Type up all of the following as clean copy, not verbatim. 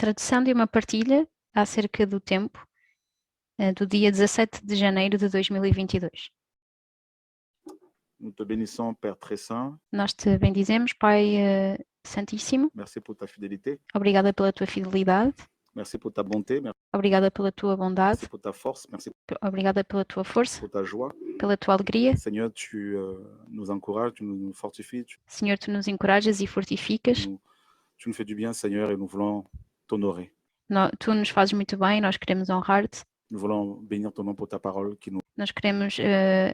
tradução de uma partilha acerca do tempo do dia 17 de janeiro de 2022. Nous te bénissons, Père très saint. Nós te bendizemos, Pai Santíssimo. Merci pour ta fidélité. Obrigada pela tua fidelidade. Merci pour ta bonté. Obrigada pela tua bondade. Merci pour ta force. Merci Obrigada pela tua força, pour ta joie. pela tua alegria. Seigneur, tu nous encourages, tu nous fortifies. Senhor, tu nos encorajas e fortificas. Tu nous fais du bien, Seigneur, et nous voulons t'honorer. Tu nos fazes muito bem, nós queremos honrar-te. Nous voulons bénir ton nom pour ta parole qui nous Nós queremos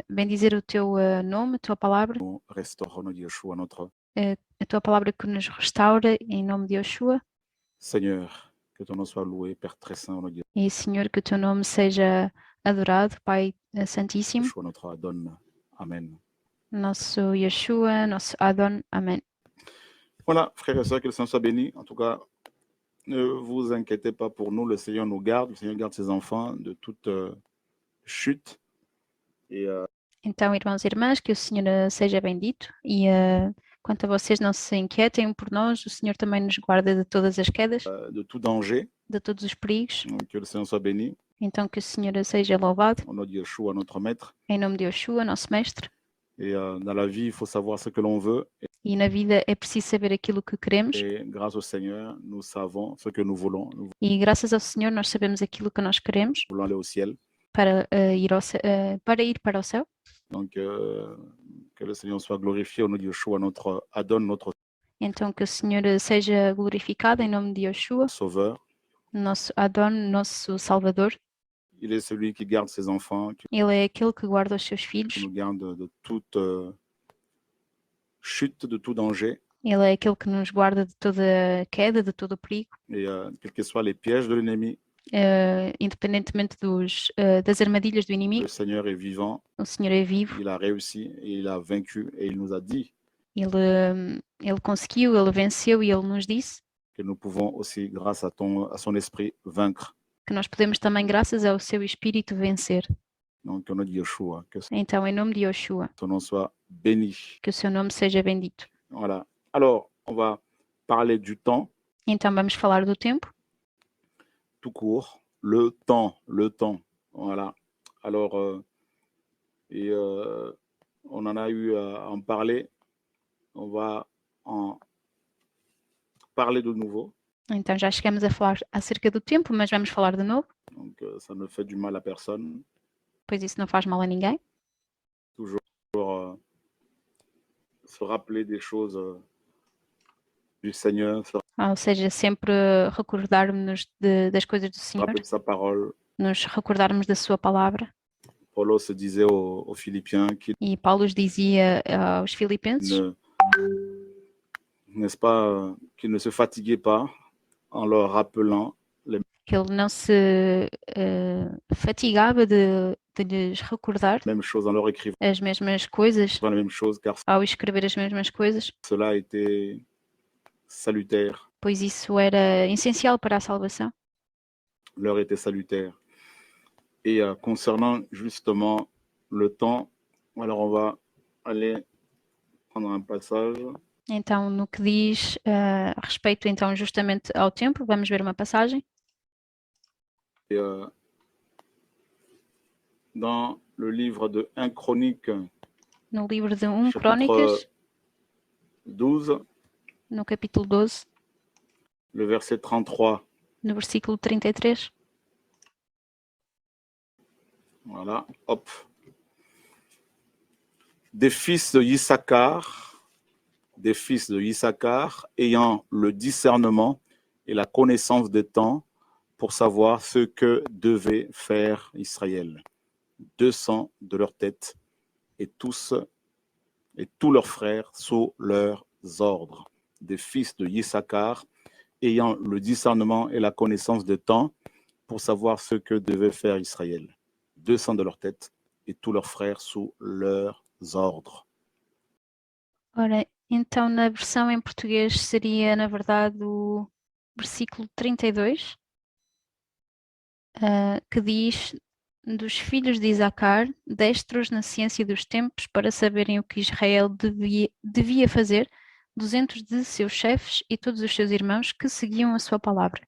bendizer o teu nome, a tua palavra, restaure, nom de Yeshua, notre a tua palavra que nos restaura em nome de Yeshua. Seigneur. Que ton nom soit loué, Père très saint, au nom de E, Senhor, que o teu nome seja adorado, Pai Santíssimo. Yeshua, notre Adon. Amen. Nosso Yeshua, nosso Adon. Amém. Voilà, frères et sœurs, que le Seigneur soit béni. En tout cas, ne vous inquiétez pas pour nous. Le Seigneur nous garde. Le Seigneur garde ses enfants de toute chute. Et Então, irmãos e irmãs, que o Senhor seja bendito. E quanto a vocês, não se inquietem por nós. O Senhor também nos guarda de todas as quedas, de tout danger. de todos os perigos. Que le Seigneur soit béni. Então, que o Senhor seja louvado. Au nom de Yeshua, notre maître. Em nome de Yeshua, nosso mestre. Et dans la vie, il faut savoir ce que l'on veut. E na vida é preciso saber aquilo que queremos. Et grâce au Seigneur, nous savons ce que nous voulons. Nous E graças ao Senhor, nós sabemos aquilo que nós queremos voulons aller au ciel. para ir para o céu. Donc, que le Seigneur soit glorifié au nom de Yeshua, notre Adon, notre Então, que o Senhor seja glorificado em nome de Yeshua, Sauveur. nosso Adon, nosso Salvador. Il est celui qui garde ses enfants, qui Ele é aquele que guarda os seus filhos. nous garde de toute chute, de tout danger. Ele é aquele que nos guarda de toda queda, de todo o perigo. Et quels que soient les pièges de l'ennemi, Independentemente das armadilhas do inimigo, le Seigneur est vivant. o Senhor é vivo. Il a réussi et il a vaincu. Et il nous a dit Ele conseguiu, ele venceu e ele nos disse que nous pouvons aussi, grâce à son esprit, vaincre. que nós podemos também, graças ao seu Espírito, vencer. Donc, au nom de Yeshua, que Então, em nome de Yeshua, son nom soit béni. que o seu nome seja bendito. Voilà. Alors, on va parler du temps. Então, vamos falar do tempo. Tout court. Le temps. Voilà. Alors, on en a eu à en parler. On va en parler de nouveau. Então, já chegamos a falar acerca do tempo, mas vamos falar de novo, Donc, ça ne fait du mal à personne. pois isso não faz mal a ninguém. Toujours se rappeler des choses du Seigneur, se Ou seja, sempre recordarmos das coisas do Senhor, rappeler de sa parole. nos recordarmos da sua palavra. Paulo se disait aux Philippiens qu'il E Paulo dizia aos Filipenses n'est-ce pas, qu'il ne se fatiguait pas en leur rappelant que ele não se fatigava de lhes recordar les mêmes choses, en leur écrivant as mesmas coisas, les mêmes choses, car ao escrever as mesmas coisas, cela était salutaire. pois isso era essencial para a salvação. L'heure était salutaire. Et concernant justement le temps, alors on va aller prendre un passage. Então, no que diz a respeito então justamente ao tempo, vamos ver uma passagem. Et, dans le livre de 1 Chronique, No livro de 1 chapitre Crônicas, 12, no capítulo 12, le verset 33. no versículo 33. Voilà, hop. Des fils de Issachar, ayant le discernement et la connaissance des temps pour savoir ce que devait faire Israël. 200 de leur tête et tous leurs frères sous leurs ordres. Des fils de Issachar, ayant le discernement et la connaissance des temps pour savoir ce que devait faire Israël. 200 de leur tête et tous leurs frères sous leurs ordres. Ora, então na versão em português seria, na verdade, o versículo 32, que diz: dos filhos de Isacar, destros na ciência dos tempos para saberem o que Israel devia fazer, 200 de seus chefes e todos os seus irmãos que seguiam a sua palavra.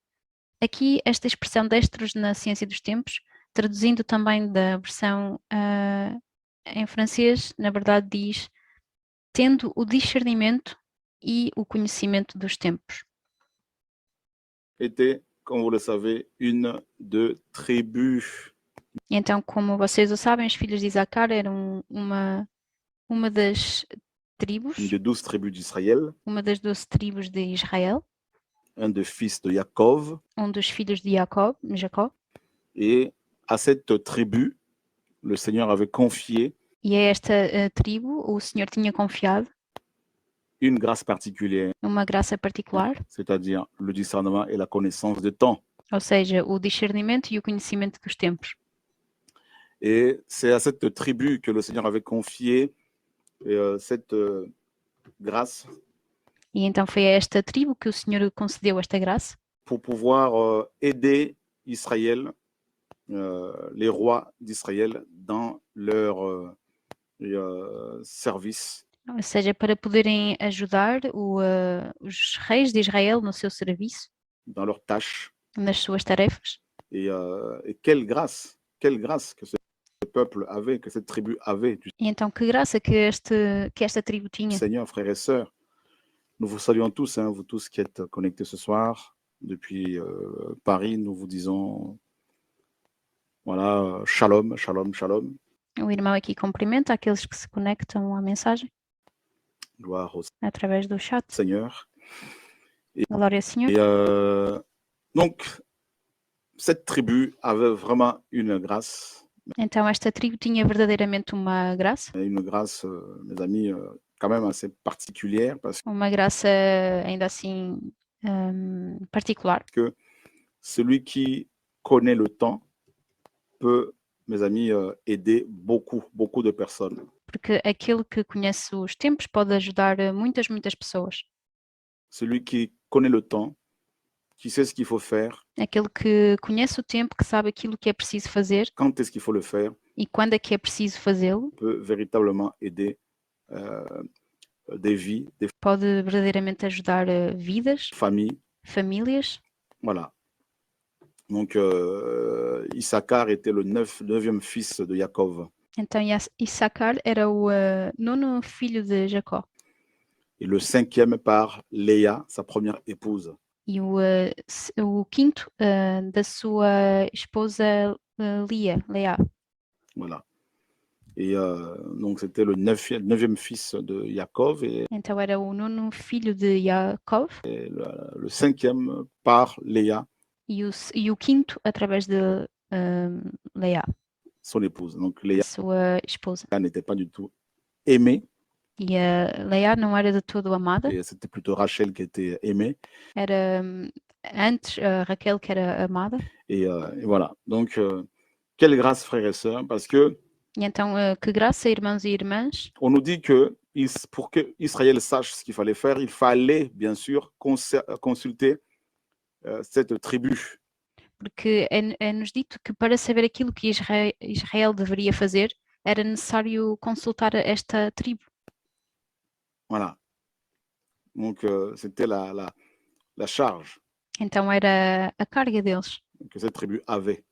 aqui esta expressão destros na ciência dos tempos, traduzindo também da versão em francês, na verdade diz tendo o discernimento e o conhecimento dos tempos. Était, comme vous le savez, une de tribus. E então, como vocês o sabem, os filhos de Isacar eram uma das tribos, Une des 12 tribus d'Israël, uma das 12 tribos de Israel, un des fils de Jacob. dos filhos de Jacó. Et à cette tribu, le Seigneur avait confié E a esta tribo o Senhor tinha confiado une grâce particulière, uma graça particular, c'est-à-dire le discernement et la connaissance des temps. ou seja, o discernimento e o conhecimento dos tempos. Et c'est à cette tribu que le Seigneur avait confié cette grâce E então foi a esta tribo que o Senhor concedeu esta graça pour pouvoir aider Israël, les rois d'Israël, dans leur service. ou seja, para poderem ajudar os reis de Israel no seu serviço, dans leurs tâches. nas suas tarefas. Et quelle grâce que ce peuple avait, que cette tribu avait du E então que graça que esta tribo tinha. Seigneur, frères et sœurs. Nous vous saluons tous, hein, vous tous qui êtes connectés ce soir. Depuis Paris, nous vous disons, voilà, shalom, shalom, shalom. O irmão aqui cumprimenta aqueles que se conectam à mensagem Gloire au através do chat. Seigneur. Glória ao Senhor. Et donc, cette tribu avait vraiment une grâce. Então esta tribo tinha verdadeiramente uma graça. Une grâce, mes amis, quand même assez particulière parce Uma graça ainda assim particular. que celui qui connaît le temps peut, mes amis, aider beaucoup de personnes. Porque aquele que conhece os tempos pode ajudar muitas pessoas. Celui qui connaît le temps, qui sait ce qu'il faut faire, Aquele que conhece o tempo, que sabe aquilo que é preciso fazer quand est-ce qu'il faut le faire, e quando é que é preciso fazê-lo, peut véritablement aider des vies, des pode verdadeiramente ajudar vidas, familles. famílias. Voilà. Donc, Issachar était le neuvième fils de Jacob. Então Issacar era o nono filho de Jacó Et le cinquième par Léa, sa première épouse. e o quinto da sua esposa Leá. Voilà. Et donc, c'était le neuvième fils de Jacob et Então era o nono filho de Jacó le cinquième par Léa, e o quinto através de Leá, son épouse. Donc, Léa sua esposa. n'était pas du tout aimée. E a Leá não era de todo amada, Et c'était plutôt Rachel qui était aimée. era antes Raquel que era amada. Et voilà. Donc, quelle grâce, frères et sœurs, parce que E então, que graça, irmãos e irmãs, on nous dit que pour que Israël sache ce qu'il fallait faire, il fallait bien sûr consulter cette tribu. porque é-nos dito que para saber aquilo que Israel deveria fazer, era necessário consultar esta tribo. Voilà. Donc, c'était la charge Então era a carga deles que cette tribu avait.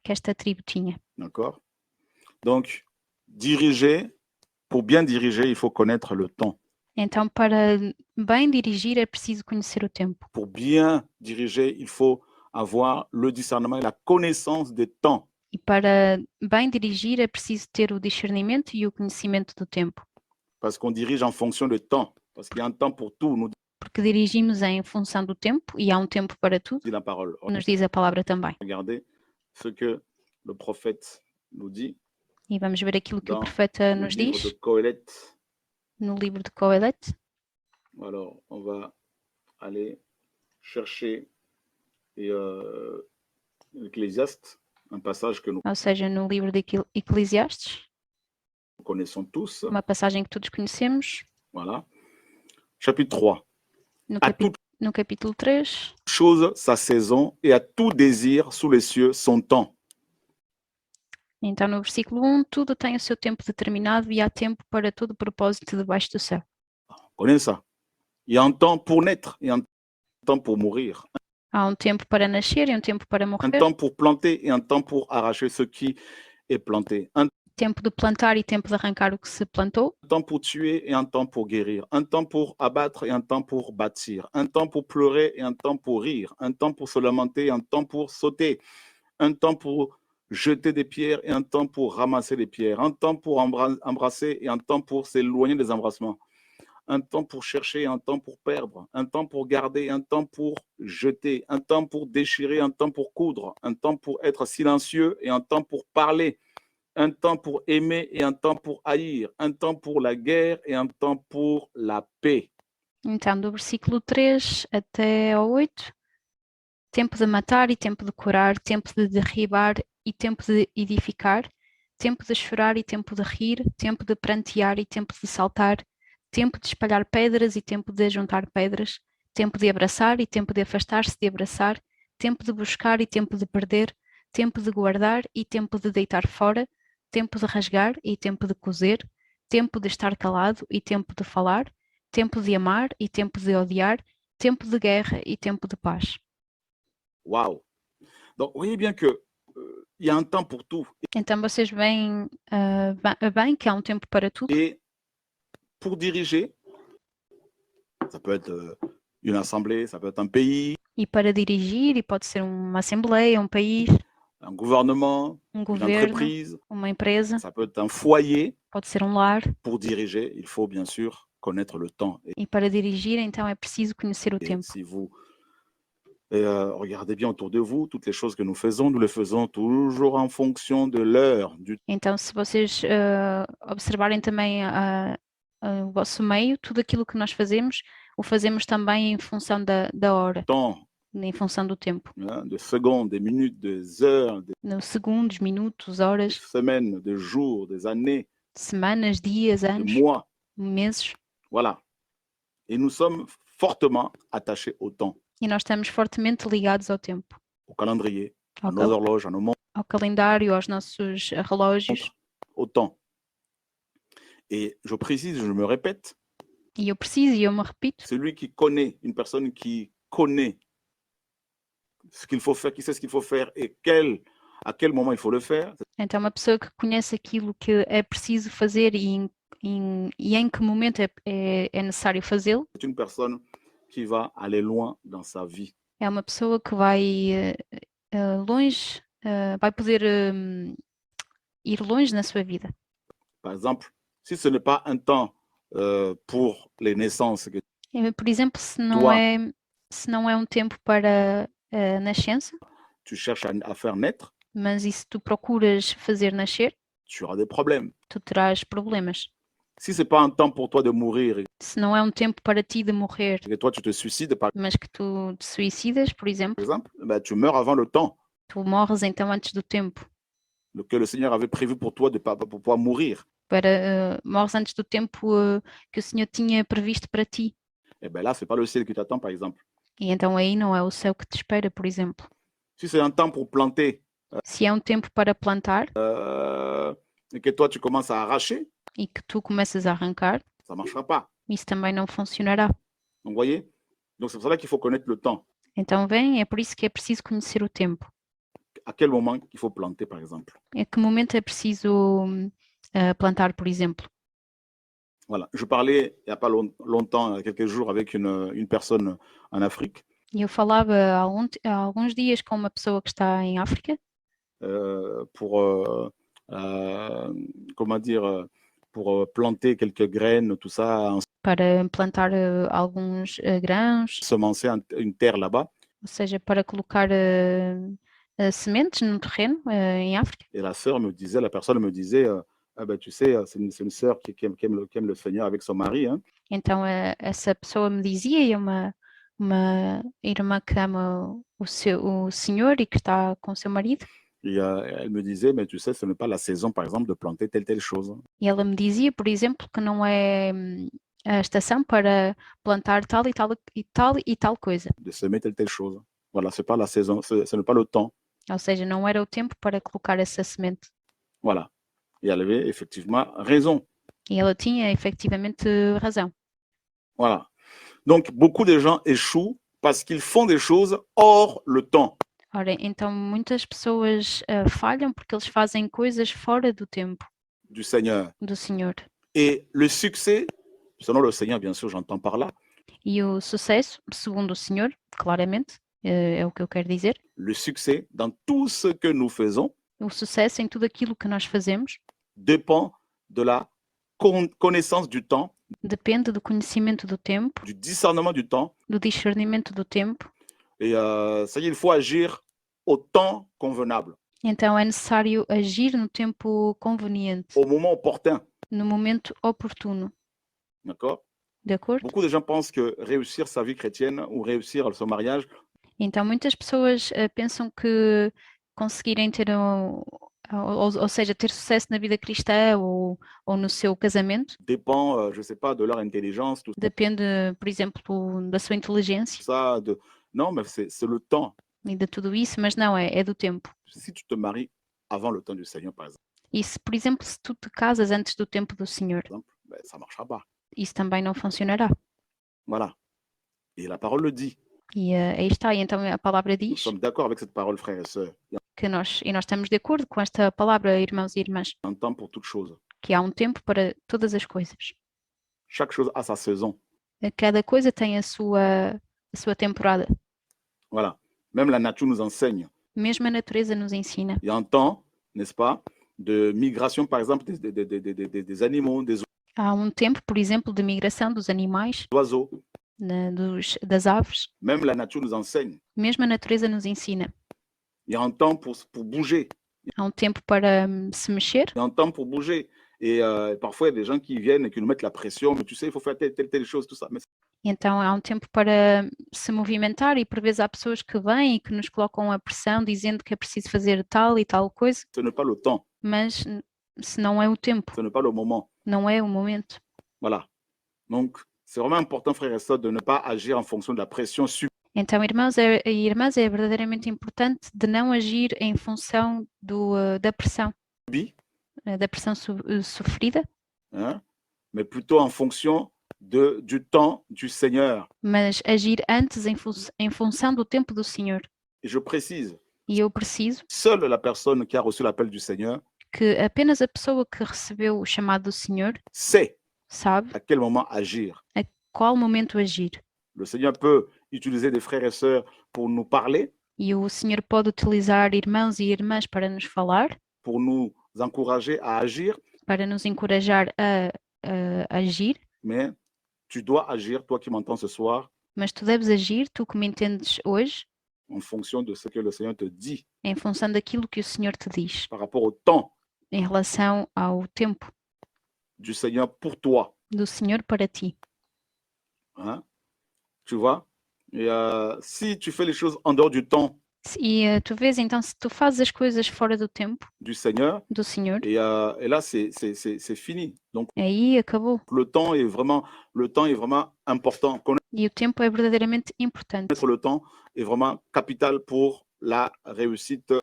que esta tribo tinha. D'accord? Donc, pour bien diriger, il faut connaître le temps. Então, para bem dirigir, é preciso conhecer o tempo. Pour bien diriger, il faut avoir le discernement et la connaissance des temps. E para bem dirigir, é preciso ter o discernimento e o conhecimento do tempo. Parce qu'on dirige en fonction du temps. Parce qu'il y a un temps pour tout, nous Porque dirigimos em função do tempo e há um tempo para tudo, dit la parole. nos diz a palavra também. Regardez ce que le prophète nous dit E vamos ver aquilo que o dans profeta le nos livre diz de Coëlette. no livro de Coelete. Alors, on va aller chercher l'Ecclésiaste, un passage que nous Ou seja, no livro de Eclesiastes, connaissons tous. uma passagem que todos conhecemos, Voilà. Chapitre 3. no, À toute no capítulo 3, chose sa saison et à tout désir sous les cieux son temps. então no versículo 1, tudo tem o seu tempo determinado e há tempo para todo propósito debaixo do céu. On connaît ça. Il y a un temps pour naître et un temps pour mourir. Há um tempo para nascer e um tempo para Un morrer, temps pour planter et un temps pour arracher ce qui est planté. Un tempo de plantar e tempo de arrancar o que se plantou, temps pour tuer et un temps pour guérir. Un temps pour abattre et un temps pour bâtir. Un temps pour pleurer et un temps pour rire. Un temps pour se lamenter et un temps pour sauter. Un temps pour jeter des pierres et un temps pour ramasser des pierres. Un temps pour embrasser et un temps pour s'éloigner des embrassements. Un temps pour chercher, un temps pour perdre, un temps pour garder, un temps pour jeter, un temps pour déchirer, un temps pour coudre, un temps pour être silencieux et un temps pour parler, un temps pour aimer et un temps pour haïr, un temps pour la guerre et un temps pour la paix. então do versículo 3 até ao 8, tempo de matar e tempo de curar, tempo de derribar e tempo de edificar, tempo de chorar e tempo de rir, tempo de prantear e tempo de saltar, tempo de espalhar pedras e tempo de ajuntar pedras, tempo de abraçar e tempo de afastar-se de abraçar, tempo de buscar e tempo de perder, tempo de guardar e tempo de deitar fora, tempo de rasgar e tempo de coser, tempo de estar calado e tempo de falar, tempo de amar e tempo de odiar, tempo de guerra e tempo de paz. Waouh! Donc, vous voyez bien que il y a un temps pour tout. Então vocês veem bem que há um tempo para tudo. Et pour diriger, ça peut être une assemblée, ça peut être un pays, E para dirigir, e pode ser uma assembleia, um país, un gouvernement, um une governo, entreprise, uma empresa, ça peut être un foyer. pode ser um lar. Pour diriger, il faut bien sûr connaître le temps. E para dirigir, então é preciso conhecer o Et tempo. si vous regardez bien autour de vous, toutes les choses que nous les faisons toujours en fonction de l'heure, du Então, se vocês observarem também o vosso meio, tudo aquilo que nós fazemos, o fazemos também em função da hora, temps, em função do tempo. hein, de secondes, des minutes, des heures, des Nos segundos, minutos, horas, semaines, des jours, des années, semanas, dias, des anos, mois. meses. Voilà. Et nous sommes fortement attachés au temps, E nós estamos fortemente ligados ao tempo, au calendrier, à ao, nos horloges, à nos montres, ao calendário, aos nossos relógios. au temps. Et je précise, je me répète, E eu preciso, e eu me repito, celui qui connaît, une personne qui connaît ce qu'il faut faire, qui sait ce qu'il faut faire et à quel moment il faut le faire, então uma pessoa que conhece aquilo que é preciso fazer e em que momento é necessário fazê-lo, c'est une personne qui va aller loin dans sa vie. é uma pessoa que vai longe, vai poder ir longe na sua vida. Par exemple, si ce n'est pas un temps pour les naissances, que Por exemplo, se Toi- não é um tempo para a nascença, tu cherches à faire naître, mas e se tu procuras fazer nascer, tu auras des problèmes. tu terás problemas. Si ce n'est pas un temps pour toi de mourir et Se não é um tempo para ti de morrer, que toi tu te suicides, par mas que tu te suicidas, por exemplo, exemple, ben, tu meurs avant le temps tu morres então antes do tempo. que le Seigneur avait prévu pour toi pour pouvoir mourir. Morres antes do tempo que o Senhor tinha previsto para ti. Et bien là, ce n'est pas le ciel qui t'attend, par exemple. E então aí não é o céu que te espera, por exemplo. Si c'est un temps pour planter Se é um tempo para plantar et que toi tu commences à arracher, e que tu começas a arrancar, ça ne marchera pas. isso também não funcionará. Donc, vous voyez? Donc, c'est pour ça qu'il faut connaître le temps. Então é por isso que é preciso conhecer o tempo. À quel moment il faut planter, par exemple. A que momento é preciso plantar, por exemplo. Voilà. Je parlais il n'y a pas longtemps, il y a quelques jours, avec une personne en Afrique E eu falava há alguns dias com uma pessoa que está em África pour, comment dire, pour planter quelques graines, tout ça, para plantar alguns grãos, semencer une terre là-bas. ou seja, para colocar sementes no terreno em África. Et la personne me disait, ah ben, tu sais, c'est une sœur qui aime le Seigneur avec son mari. Hein. Então essa pessoa me dizia, e é uma irmã que ama o Senhor e que está com o seu marido. Et elle me disait, mais tu sais, ce n'est pas la saison, par exemple, de planter telle chose. E ela me dizia, por exemplo, que não é a estação para plantar tal e tal coisa. De semer telle chose. Voilà, c'est pas la saison, ce n'est pas le temps. Ou seja, não era o tempo para colocar essa semente. Voilà. Et elle avait effectivement raison. E ela tinha efetivamente razão. Voilà. Donc, beaucoup de gens échouent parce qu'ils font des choses hors le temps. Ora, então muitas pessoas falham porque eles fazem coisas fora do tempo Du Seigneur. do Senhor. Et le succès, selon le Seigneur, bien sûr, j'entends par là, E o sucesso, segundo o Senhor, claramente, é o que eu quero dizer, le succès dans tout ce que nous faisons o sucesso em tudo aquilo que nós fazemos dépend de la connaissance du temps, depende do conhecimento do tempo, du discernement du temps. do discernimento do tempo. Et ça y est, il faut agir au temps convenable, Então é necessário agir no tempo conveniente, au moment opportun. no momento oportuno. D'accord? De acordo? Beaucoup de gens pensent que réussir sa vie chrétienne ou réussir son mariage Então muitas pessoas pensam que conseguirem ter ou seja, ter sucesso na vida cristã ou no seu casamento dépend, je ne sais pas, de leur intelligence, tout depende, por exemplo, da sua inteligência ça. Non, mais c'est le temps. e de tudo isso, mas não, é do tempo. Si tu te maries avant le temps du Seigneur, par E se, por exemplo, se tu te casas antes do tempo do Senhor, exemple, ben, ça ne marchera pas. isso também não funcionará. Voilà. Et la parole le dit. E aí está, e então a palavra Nous diz sommes d'accord avec cette parole, frères et sœurs. Il y que nós estamos de acordo com esta palavra, irmãos e irmãs, a un temps pour toute chose. que há um tempo para todas as coisas. Chaque chose a sa saison. Cada coisa tem a sua temporada. Voilà. Même la nature nous enseigne. Mesmo a natureza nos ensina. Il y a un temps, n'est-ce pas, de migration, par exemple, des animaux, des Há um tempo, por exemplo, de migração dos animais, oiseaux. das aves. Même la nature nous enseigne. Mesmo a natureza nos ensina. Il y a un temps pour bouger. Há um tempo para se mexer. Il y a un temps pour bouger. Et parfois, il y a des gens qui viennent et qui nous mettent la pression. Mais tu sais, il faut faire telle chose, tout ça. Mais Então há um tempo para se movimentar e por vezes há pessoas que vêm e que nos colocam a pressão dizendo que é preciso fazer tal e tal coisa, ce n'est pas le temps. mas se não é o tempo, Ce n'est pas le moment. não é o momento. Voilà. Donc, c'est vraiment important, frères et sœurs, de ne pas agir en fonction de la pression subie. Então, irmãos e irmãs, é verdadeiramente importante de não agir em função da pressão sofrida, Hein, mais plutôt en fonction du temps du Seigneur. mas agir antes em função do tempo do Senhor. Et je précise, E eu preciso seule la personne qui a reçu l'appel du Seigneur que apenas a pessoa que recebeu o chamado do Senhor sait sabe à quel moment agir. a qual momento agir. Le Seigneur peut utiliser des frères et sœurs pour nous parler, E o Senhor pode utilizar irmãos e irmãs para nos falar, pour nous encourager à agir, para nos encorajar a agir, mais tu dois agir, toi qui m'entends ce soir, mas tu deves agir, tu que me entendes hoje, en fonction de ce que le Seigneur te dit em função daquilo que o Senhor te diz, par rapport au temps em relação ao tempo du Seigneur pour toi. do Senhor para ti. Hein? Tu vois? Et si tu fais les choses en dehors du temps E tu vês, então, se tu fazes as coisas fora do tempo du Seigneur, do Senhor, et là, c'est fini. Donc, aí acabou. le temps est vraiment important. E o tempo é verdadeiramente importante. Connaître le temps est vraiment capital pour la réussite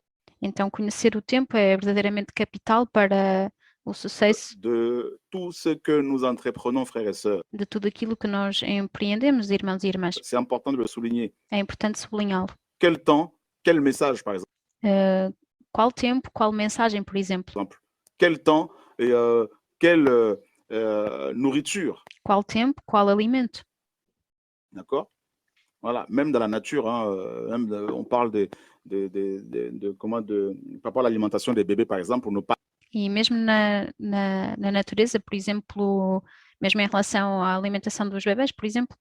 Então, conhecer o tempo é verdadeiramente capital para o sucesso de tout ce que nous entreprenons, frères et sœurs. de tudo aquilo que nós empreendemos, irmãos e irmãs. C'est important de le souligner. É importante sublinhá-lo. Quel temps, quel message, par exemple. Qual tempo, qual mensagem, por exemplo? Quel temps et quelle nourriture. Qual tempo, qual alimento? D'accord? Voilà, même dans la nature, hein, on parle par rapport à l'alimentation des bébés, par exemple, on nous parle E mesmo na natureza, por exemplo, mesmo em relação à alimentação dos bebés, por exemplo,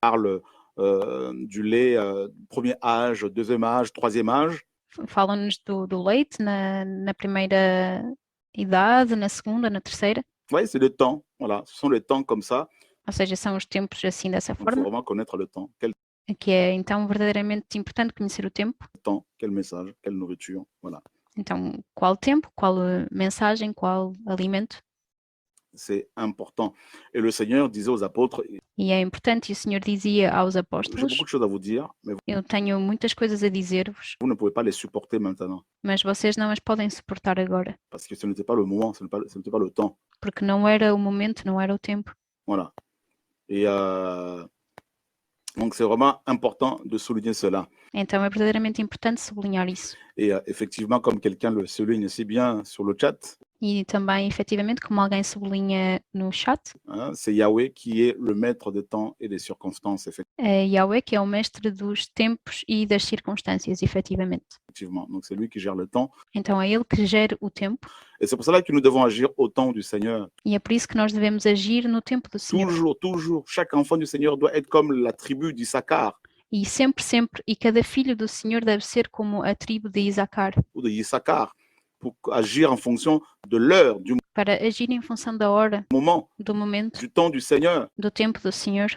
du lait premier âge, deuxième âge, troisième âge. falam-nos do leite na primeira idade, na segunda, na terceira. Oui, c'est le temps. Voilà, ce sont les temps comme ça. Ou seja, são os tempos assim dessa Il faut forma, vraiment connaître le temps. Quel que é então verdadeiramente importante conhecer o tempo. temps, quel message, quelle nourriture. Voilà. Então, qual tempo, qual mensagem, qual alimento? C'est important. Et le Seigneur disait aux apôtres, E é importante, e o Senhor dizia aos j'ai apóstolos: beaucoup de choses à vous dire, mais eu tenho muitas coisas a dizer-vos, vous ne pouvez pas les supporter maintenant. mas vocês não as podem suportar agora, Parce que ce n'était pas le moment, ce n'était pas le temps. porque não era o momento, não era o tempo. Voilà. Et Donc, c'est vraiment important de souligner cela. Então é verdadeiramente importante sublinhar isso. Et effectivement, comme quelqu'un le souligne si bien sur le chat, E também, efetivamente, como alguém sublinha no chat, hein, c'est Yahweh qui est le maître des temps et des circonstances, é Yahweh que é o mestre dos tempos e das circunstâncias, efetivamente. effectivement. Donc, c'est lui qui gère le temps. Então é ele que gera o tempo Et c'est pour cela que nous devons agir au temps du Seigneur. e é por isso que nós devemos agir no tempo do Senhor. Toujours, toujours. Chaque enfant du Seigneur doit être comme la tribu d'Issachar E sempre, sempre, e cada filho do Senhor deve ser como a tribo de Isacar, ou de Issachar pour agir en fonction de l'heure, du para agir em função da hora, moment, do momento, du temps du Seigneur. do tempo do Senhor.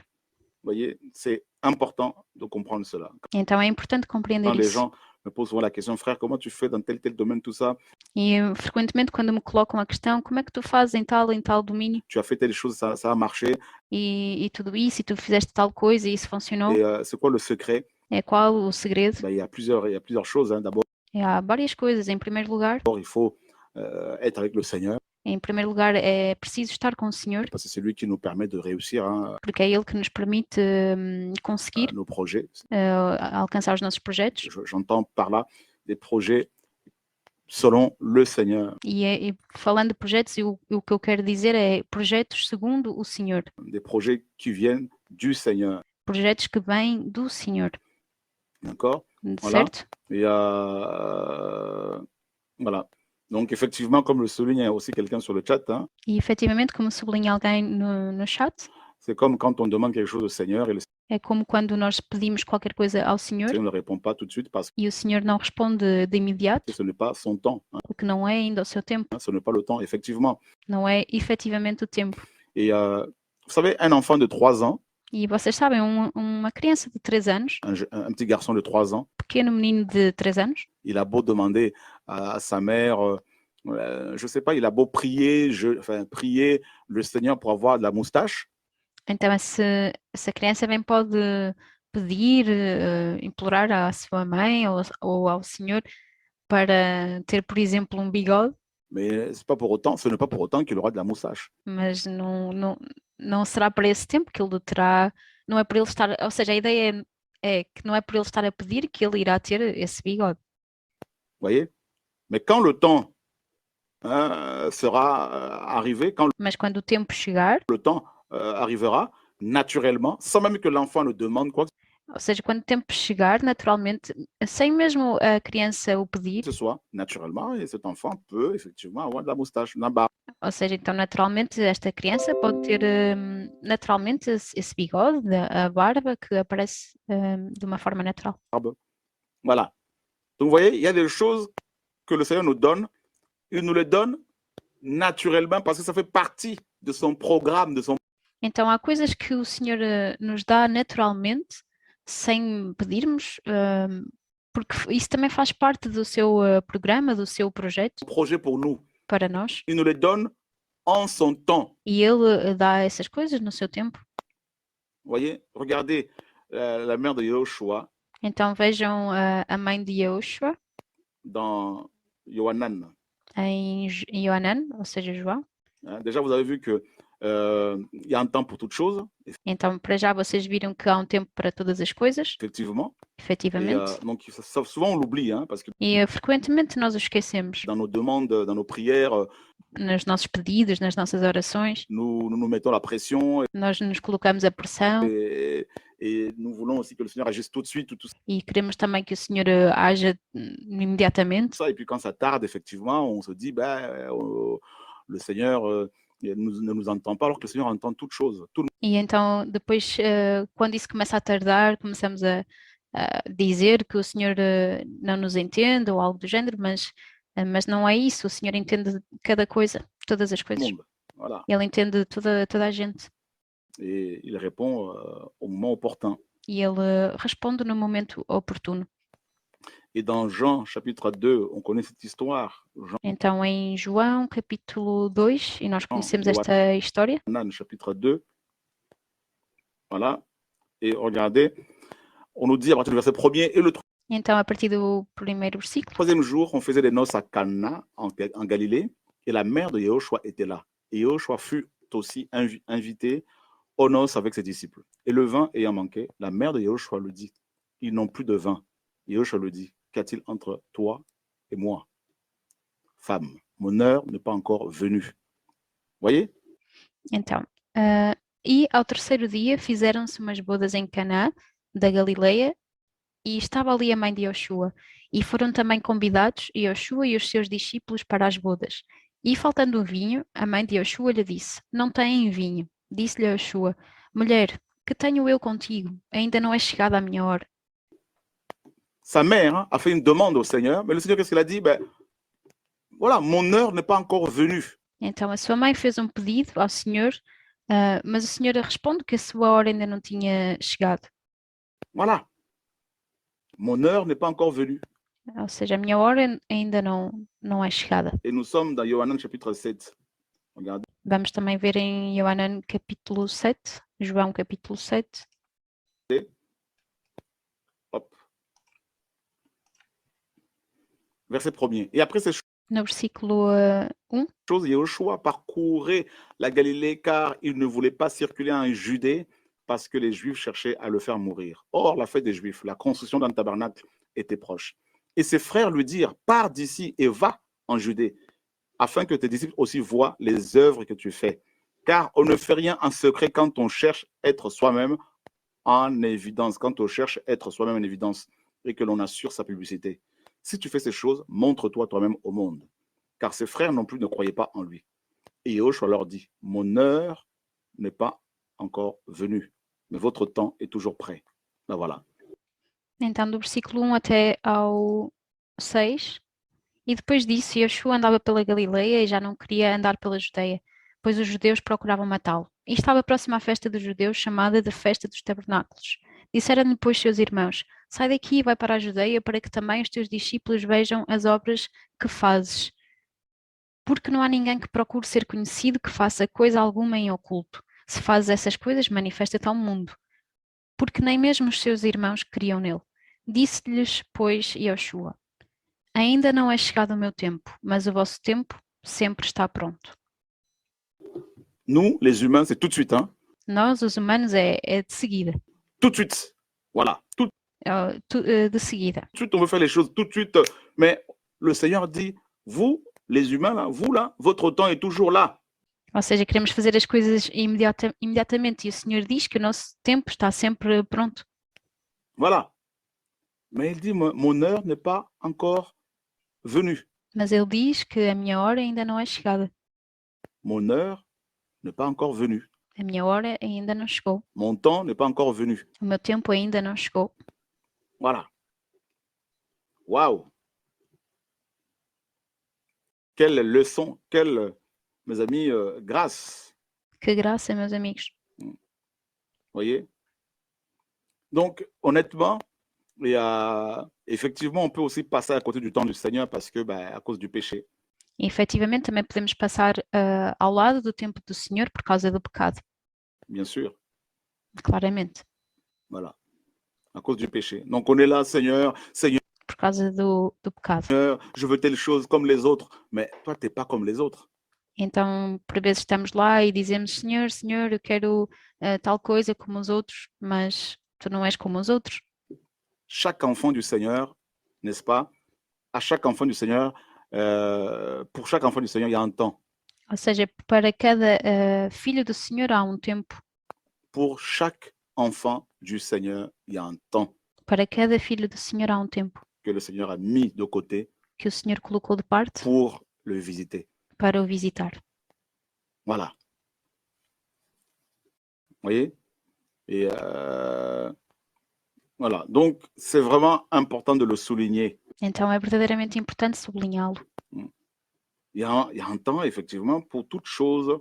Vous voyez, c'est important de comprendre cela. Então é importante compreender Quand les isso. gens me posent souvent la question, frère, comment tu fais dans tel domaine, tout ça? E frequentemente quando me colocam a questão, como é que tu fazes em tal domínio Tu as fait telle chose, ça a marché. e tudo isso, e tu fizeste tal coisa e isso funcionou? Et c'est quoi le secret? É qual o segredo? Ben, il y a plusieurs choses, hein. D'abord, Há várias coisas. Em primeiro lugar, il faut être avec le Seigneur, é preciso estar com o Senhor, parce que c'est lui qui nous permet de réussir, hein, porque é Ele que nos permite conseguir nos projets. alcançar os nossos projetos. J'entends par là des projets selon le Seigneur, E falando de projetos, o que eu quero dizer é projetos segundo o Senhor, des projets qui viennent du Seigneur. projetos que vêm do Senhor, D'accord? certo? Et voilà. Donc, effectivement, comme le souligne aussi quelqu'un sur le chat, hein, E efetivamente, como sublinha alguém no chat, c'est comme quand on demande quelque chose au Seigneur et le é como quando nós pedimos qualquer coisa ao Senhor Seigneur ne répond pas tout de suite parce e o Senhor não responde de imediato, que ce n'est pas son temps, hein, porque não é ainda o seu tempo, ce n'est pas le temps, effectivement. não é efetivamente o tempo. Et vous savez, un enfant de 3 ans, E vocês sabem, uma criança de 3 anos, un petit garçon de 3 ans, pequeno menino de 3 anos, il a beau demander à sa mère, je sais pas, il a beau prier, prier le Seigneur pour avoir de la moustache. então essa criança bem pode pedir, implorar à sua mãe ou ao Senhor para ter, por exemplo, um bigode, Mais c'est pas pour autant, ce n'est pas pour autant qu'il aura de la moustache. mas não será para esse tempo que ele terá, não é para ele estar, ou seja, a ideia é que não é por ele estar a pedir que ele irá ter esse bigode. Voyez? Mais quand le temps sera arrivé, quand Mas quando o tempo chegar, le temps arrivera, naturellement, sans même que l'enfant ne demande quoi que ou seja, quando o tempo chegar, naturalmente, sem mesmo a criança o pedir, ce soit, naturellement, et cet enfant peut effectivement avoir de la moustache, une barbe. ou seja, então naturalmente esta criança pode ter naturalmente esse bigode, a barba que aparece de uma forma natural. Voilà. Donc vous voyez, il y a des choses que le Seigneur nous donne, il nous les donne naturellement parce que ça fait partie de son programme, de son Então há coisas que o Senhor nos dá naturalmente, sem pedirmos, porque isso também faz parte do seu programa, do seu projeto projet pour nous. para nós. Il nous les donne en son temps. E Ele dá essas coisas no seu tempo. Vous voyez, regardez la mère de Yahushua Então vejam a mãe de Yahushua dans Yohanan. em Yohanan, ou seja, João. Hein, déjà, vous avez vu que il y a un temps pour toute chose, Então, para já vocês viram que há um tempo para todas as coisas, effectivement. Et, efetivamente. donc, ça, souvent, on l'oublie, hein, parce que E frequentemente nós o esquecemos dans nos demandes, dans nos prières, nos nossos pedidos, nas nossas orações. nous mettons la pression Nós nos colocamos a pressão et nous voulons aussi que le Seigneur agisse tout de suite, tout e queremos também que o Senhor haja imediatamente. ça. Et puis, quand ça tarde, effectivement, on se dit, le Seigneur ne nous entend pas, alors que le Seigneur entend toutes choses. Tout le E então, depois, quando isso começa a tardar, começamos a dizer que o Senhor não nos entende ou algo do género, mas não é isso. O Senhor entende cada coisa, todas as coisas. monde. Voilà. Ele entende toda a gente. Et il répond au moment opportun. E Ele responde no momento oportuno. Et dans Jean, chapitre 2, on connaît cette histoire. Jean, Então, em João, capítulo 2, e nós conhecemos esta história. chapitre 2. Voilà. Et regardez, on nous dit à partir du verset 1er et le Então, a partir do primeiro versículo, troisième jour, on faisait des noces à Cana, en Galilée, et la mère de Yahushua était là. Et Yahushua fut aussi invité aux noces avec ses disciples. Et le vin ayant manqué, la mère de Yahushua lui dit, ils n'ont plus de vin. Yahushua lui dit, qu'y-a-t-il entre toi et moi? Femme, mon heure n'est pas encore venue. Voyez? Então, e ao terceiro dia fizeram-se umas bodas em Canaã, da Galileia, e estava ali a mãe de Yoshua. E foram também convidados Yoshua e os seus discípulos para as bodas. E faltando o vinho, a mãe de Yoshua lhe disse, não têm vinho. Disse-lhe Yoshua, mulher, que tenho eu contigo? Ainda não é chegada a minha hora. Sa mère a fait une demande au Seigneur, mais le Seigneur, qu'est-ce qu'il a dit? Ben, voilà, mon heure n'est pas encore venue. Então a sua mãe fez um pedido ao Senhor, mas o Senhor responde que a sua hora ainda não tinha chegado. Voilà. Mon heure n'est pas encore venue. Ou seja, a minha hora ainda não é chegada. Et nous sommes dans Yohanan chapitre 7. Regardez. Vamos também ver em Yohanan capítulo 7, João capítulo 7. Hop. Verset 1er. Et après ces No versículo 1, choses, Yahushua parcourait la Galilée car il ne voulait pas circuler en Judée parce que les Juifs cherchaient à le faire mourir. Or, la fête des Juifs, la construction d'un tabernacle était proche. Et ses frères lui dirent, pars d'ici et va en Judée, afin que tes disciples aussi voient les œuvres que tu fais. Car on ne fait rien en secret quand on cherche être soi-même en évidence, quand on cherche être soi-même en évidence et que l'on assure sa publicité. Si tu fais ces choses, montre-toi toi-même au monde. Car ses frères non plus ne croyaient pas en lui. Et Yahushua leur dit, mon heure n'est pas encore venue, mais votre temps est toujours prêt. Ben voilà. então do versículo 1 até ao 6, e depois disso Yoshua andava pela Galileia e já não queria andar pela Judeia, pois os judeus procuravam matá-lo. E estava próxima à festa dos judeus, chamada de Festa dos Tabernáculos. Disseram-lhe, pois, seus irmãos, sai daqui e vai para a Judeia, para que também os teus discípulos vejam as obras que fazes. Porque não há ninguém que procure ser conhecido que faça coisa alguma em oculto. Se fazes essas coisas, manifesta-te ao mundo. Porque nem mesmo os seus irmãos criam nele. Disse-lhes, pois, Yoshua, ainda não é chegado o meu tempo, mas o vosso tempo sempre está pronto. Nous, les humains, c'est tout de suite. Hein? Nós, os humanos, é de seguida. Tout de suite. Voilà. Tout De seguida. de suite, on veut faire les choses tout de suite. Mais le Seigneur dit, vous, les humains, là, vous, là, votre temps est toujours là. Ou seja, queremos fazer as coisas imediatamente. E o Senhor diz que o nosso tempo está sempre pronto. Voilà. Mais il dit, mon heure n'est pas encore venue. Mas Ele diz que a minha hora ainda não é chegada. Mon heure n'est pas encore venue. A minha hora ainda não chegou. Mon temps n'est pas encore venu. O meu tempo ainda não chegou. Voilà. Waouh. Quelle leçon, quelle, mes amis, grâce. Que graça, meus amigos. Voyez? Donc, honnêtement, il y a, effectivement, on peut aussi passer à côté du temps du Seigneur parce que, à cause du péché. E, efetivamente, também podemos passar ao lado do tempo do Senhor por causa do pecado. Bien sûr. Claramente. Voilà. À cause du péché. Donc, on est là, Seigneur, Seigneur, Por causa do pecado. je veux telle chose comme les autres. Mais toi, tu n'es pas comme les autres. Então, por vezes estamos lá e dizemos, Senhor, Senhor, eu quero tal coisa como os outros, mas tu não és como os outros. Chaque enfant du Seigneur, n'est-ce pas? À chaque enfant du Seigneur, pour chaque enfant du Seigneur, il y a un temps. Ou seja, para cada filho do Senhor há um tempo. Pour chaque enfant du Seigneur, il y a un temps Para cada filho do Senhor há um tempo que le Seigneur a mis de côté que o Senhor colocou de parte pour le visiter. para o visitar. Voilà. Vous voyez? Et voilà. Donc, c'est vraiment important de le souligner. Então é verdadeiramente importante sublinhá-lo. Il y a un temps, effectivement, pour toute chose.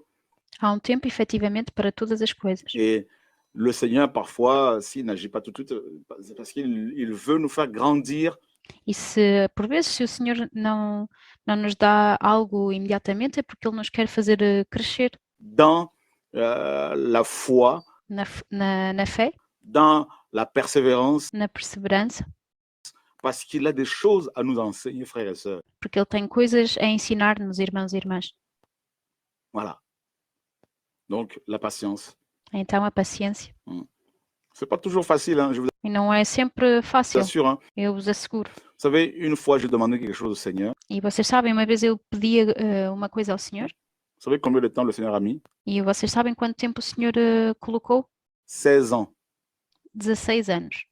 Há um tempo, efetivamente, para todas as coisas. Et le Seigneur, parfois, s'il n'agit pas tout de suite, c'est parce qu'il veut nous faire grandir. E se, por vezes, se o Senhor não nos dá algo imediatamente, é porque Ele nos quer fazer crescer Dans la foi, na fé, dans la persévérance, na perseverança, parce qu'il a des choses à nous enseigner, frères et sœurs. porque Ele tem coisas a ensinar-nos, irmãos e irmãs. Voilà. Donc, la patience. Então a paciência. C'est pas toujours facile, hein, je vous E não é sempre fácil, assure. Hein. eu vos asseguro. Vous savez, une fois, j'ai demandé quelque chose au Seigneur. E vocês sabem, uma vez eu pedi uma coisa ao Senhor, Vous savez combien de temps le Seigneur a mis? e vocês sabem quanto tempo o Senhor colocou? 16 ans. 16 anos.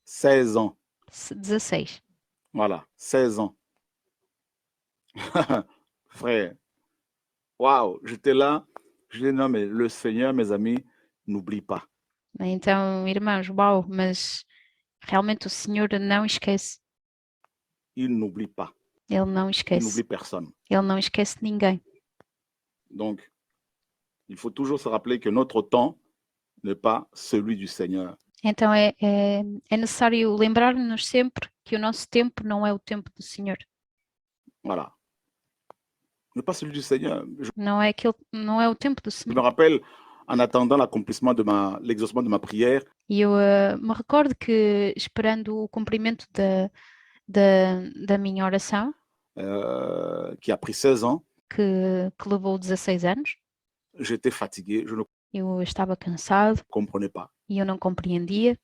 16 ans. 16. Voilà, 16 ans. Frère, waouh, j'étais là. Je dis non, mais le Seigneur, mes amis, n'oublie pas. Então, irmãos, uau, mas realmente o Senhor não esquece. Il n'oublie pas. Ele não Il esquece. n'oublie personne. Ele não esquece ninguém. Donc, il faut toujours se rappeler que notre temps n'est pas celui du Seigneur. Então é necessário lembrar-nos sempre que o nosso tempo não é o tempo do Senhor. Voilà. N'est pas celui du Seigneur. Je Não é o tempo do me Senhor. rappelle, en attendant l'accomplissement de l'exaucement de ma prière, E eu me recordo que, esperando o cumprimento da minha oração, qui a pris 16 ans, que levou 16 anos, j'étais fatigué, je ne eu estava cansado comprenais pas. e eu não compreendia.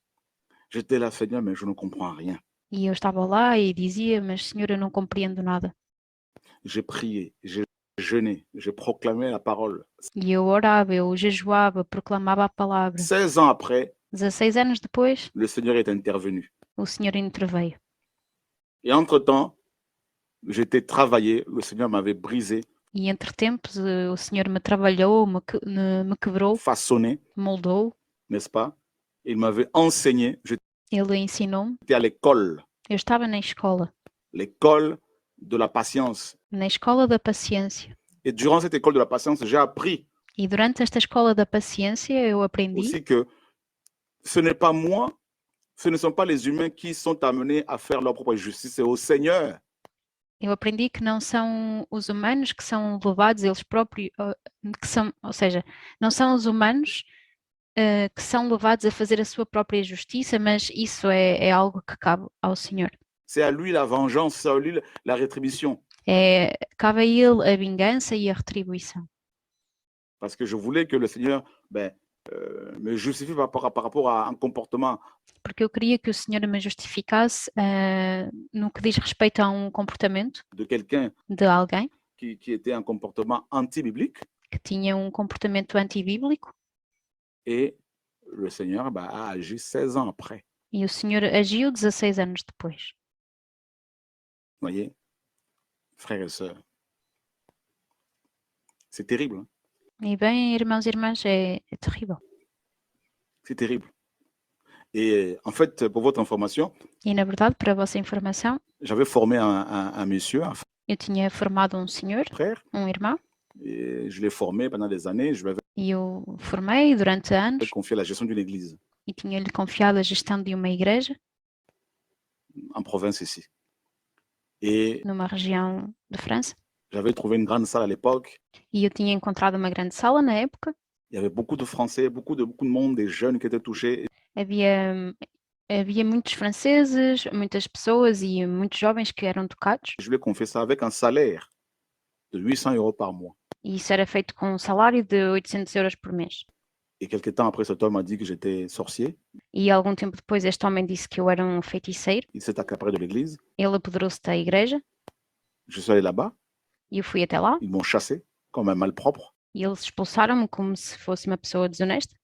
J'étais là, Seigneur, mais je ne comprends rien. E eu estava lá e dizia, mas Senhor, eu não compreendo nada. J'ai prié, j'ai jeûné, j'ai proclamé la parole. E eu orava, eu jejuava, proclamava a palavra. 16 ans après, 16 anos depois, le Seigneur est intervenu. o Senhor interveio. Et entre-temps, j'étais travaillé, le Seigneur m'avait brisé, E entre tempos, o Senhor me trabalhou, me quebrou, façonné, moldou, n'est-ce pas? Il m'avait enseigné. Ele ensinou-me. J'étais à l'école, Eu estava na escola de la patience. na escola da paciência. Et durant cette école de la patience, j'ai appris E durante esta escola da paciência, eu aprendi aussi que ce n'est pas moi, ce ne sont pas les humains qui sont amenés à faire leur propre justice, c'est au Seigneur. Eu aprendi que não são os humanos que são levados eles próprios, ou seja, não são os humanos que são levados a fazer a sua própria justiça, mas isso é algo que cabe ao Senhor. C'est à lui la vengeance, c'est à lui la rétribution. Cabe a Ele a vingança e a retribuição. Parce que je voulais que le Seigneur me justifie par rapport à un comportement. Porque eu queria que o Senhor me justificasse no que diz respeito a um comportamento de quelqu'un de alguém qui était un comportement anti-biblique. Que tinha um comportamento antibíblico. Et le Seigneur a agi 16 ans après. E o Senhor agiu 16 anos depois. Voyez, frères et sœurs, c'est terrible. Hein? E bem, irmãos e irmãs, é terrível. C'est terrible. Et en fait, pour votre information, e na verdade, para a vossa informação, j'avais formé un monsieur, un eu tinha formado um senhor, frère, irmão, et je l'ai formé pendant des années. Je lui avais e eu formei durante anos confié la gestion d'une église e tinha-lhe confiado a gestão de uma igreja en province ici. Et numa região de França. J'avais trouvé une grande salle à l'époque. E eu tinha encontrado uma grande sala na época. Il y avait beaucoup de Français, beaucoup de monde, des jeunes qui étaient touchés. Havia muitos franceses, muitas pessoas e muitos jovens que eram tocados. Je lui ai confié ça avec un salaire de 800 € par mois. E isso era feito com um salário de 800 euros por mês. Et quelque temps après, cet homme m'a dit que j'étais sorcier. E algum tempo depois este homem disse que eu era um feiticeiro. Il s'est accaparé de l'église. Ele apoderou-se da igreja. Je suis allé là-bas. E eu fui até lá. Ils m'ont chassé comme un malpropre. E eles expulsaram-me como se fosse uma pessoa desonesta.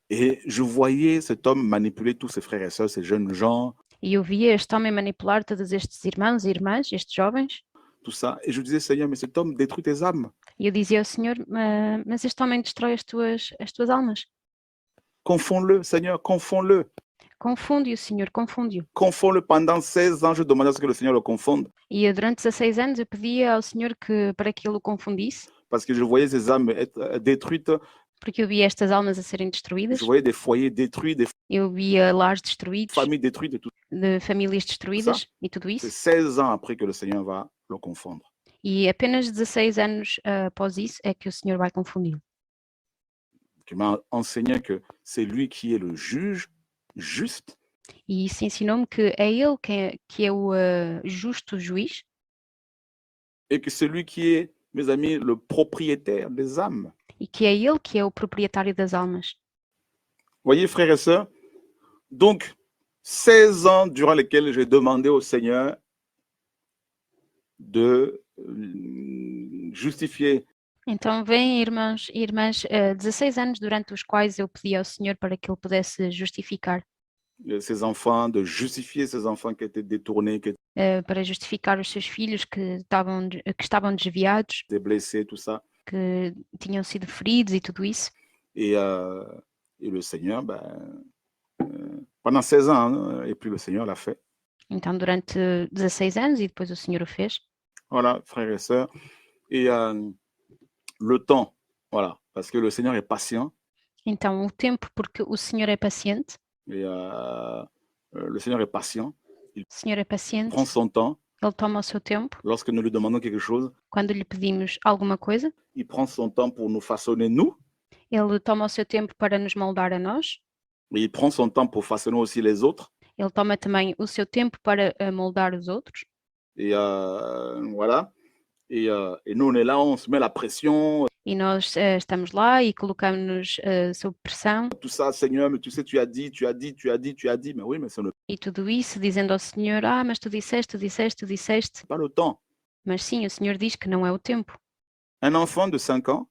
Et je voyais cet homme manipuler tous ses frères et sœurs, ces jeunes gens. E eu via este homem manipular todos estes irmãos e irmãs, estes jovens. Tout ça. Et je disais, Seigneur, mais cet homme détruit tes âmes. E eu dizia ao Senhor, mas este homem destrói as tuas almas. Confonds-le, Seigneur, confonds-le. Confunde-o, Senhor, confunde-o. Confonds-le. Pendant 16 ans, je demandais à ce que le Seigneur le confonde. E durante 16 anos eu pedia ao Senhor para que ele o confundisse. Parce que je voyais ces âmes être détruites. Porque eu via estas almas a serem destruídas. Je voyais des foyers détruits, Eu via lares destruídos, familles détruites et tout. de famílias destruídas e tudo C'est isso. 16 ans après que le Seigneur va le confondre. E apenas 16 anos após isso é que o Senhor vai confundi-lo. Qui m'a enseigné que c'est lui qui est le juge juste. E isso ensinou-me que é ele que é o justo juiz. Et que c'est lui qui est, mes amis, le propriétaire des âmes. e que é Ele que é o proprietário das almas. Voyez, frères et sœurs, donc 16 ans durant lesquels j'ai demandé au Seigneur de justifier Então, vêm irmãos e irmãs, 16 anos durante os quais eu pedi ao Senhor para que Ele pudesse justificar, ses enfants, de justifier ses enfants qui étaient détournés, qui para justificar os seus filhos que estavam desviados, étaient blessés, tout ça. que tinham sido feridos e tudo isso. Et le Seigneur, pendant 16 ans, hein, et puis le Seigneur l'a fait. Então, durante 16 anos e depois o Senhor o fez. Voilà, frères et sœurs. Et le temps, voilà, parce que le Seigneur est patient. Então, o tempo, porque o Senhor é paciente, Et le Seigneur est patient. o Senhor é paciente, Prend son temps. Ele toma o seu tempo. Lorsque nous lui demandons quelque chose, Quando lhe pedimos alguma coisa, il prend son temps pour nous façonner, nous. Ele toma o seu tempo para nos moldar a nós. Mais il prend son temps pour façonner aussi les autres. Ele toma também o seu tempo para moldar os outros. Et voilà. Et nous, on est là, on se met la pression. E nós estamos lá e colocamos-nos sob pressão. Tout ça, Seigneur, mais tu sais, tu as dit. Mais oui, mais ce n'est E tudo isso dizendo ao Senhor, mas tu disseste. pas le temps. Mas sim, o Senhor diz que não é o tempo. Un enfant de 5 ans,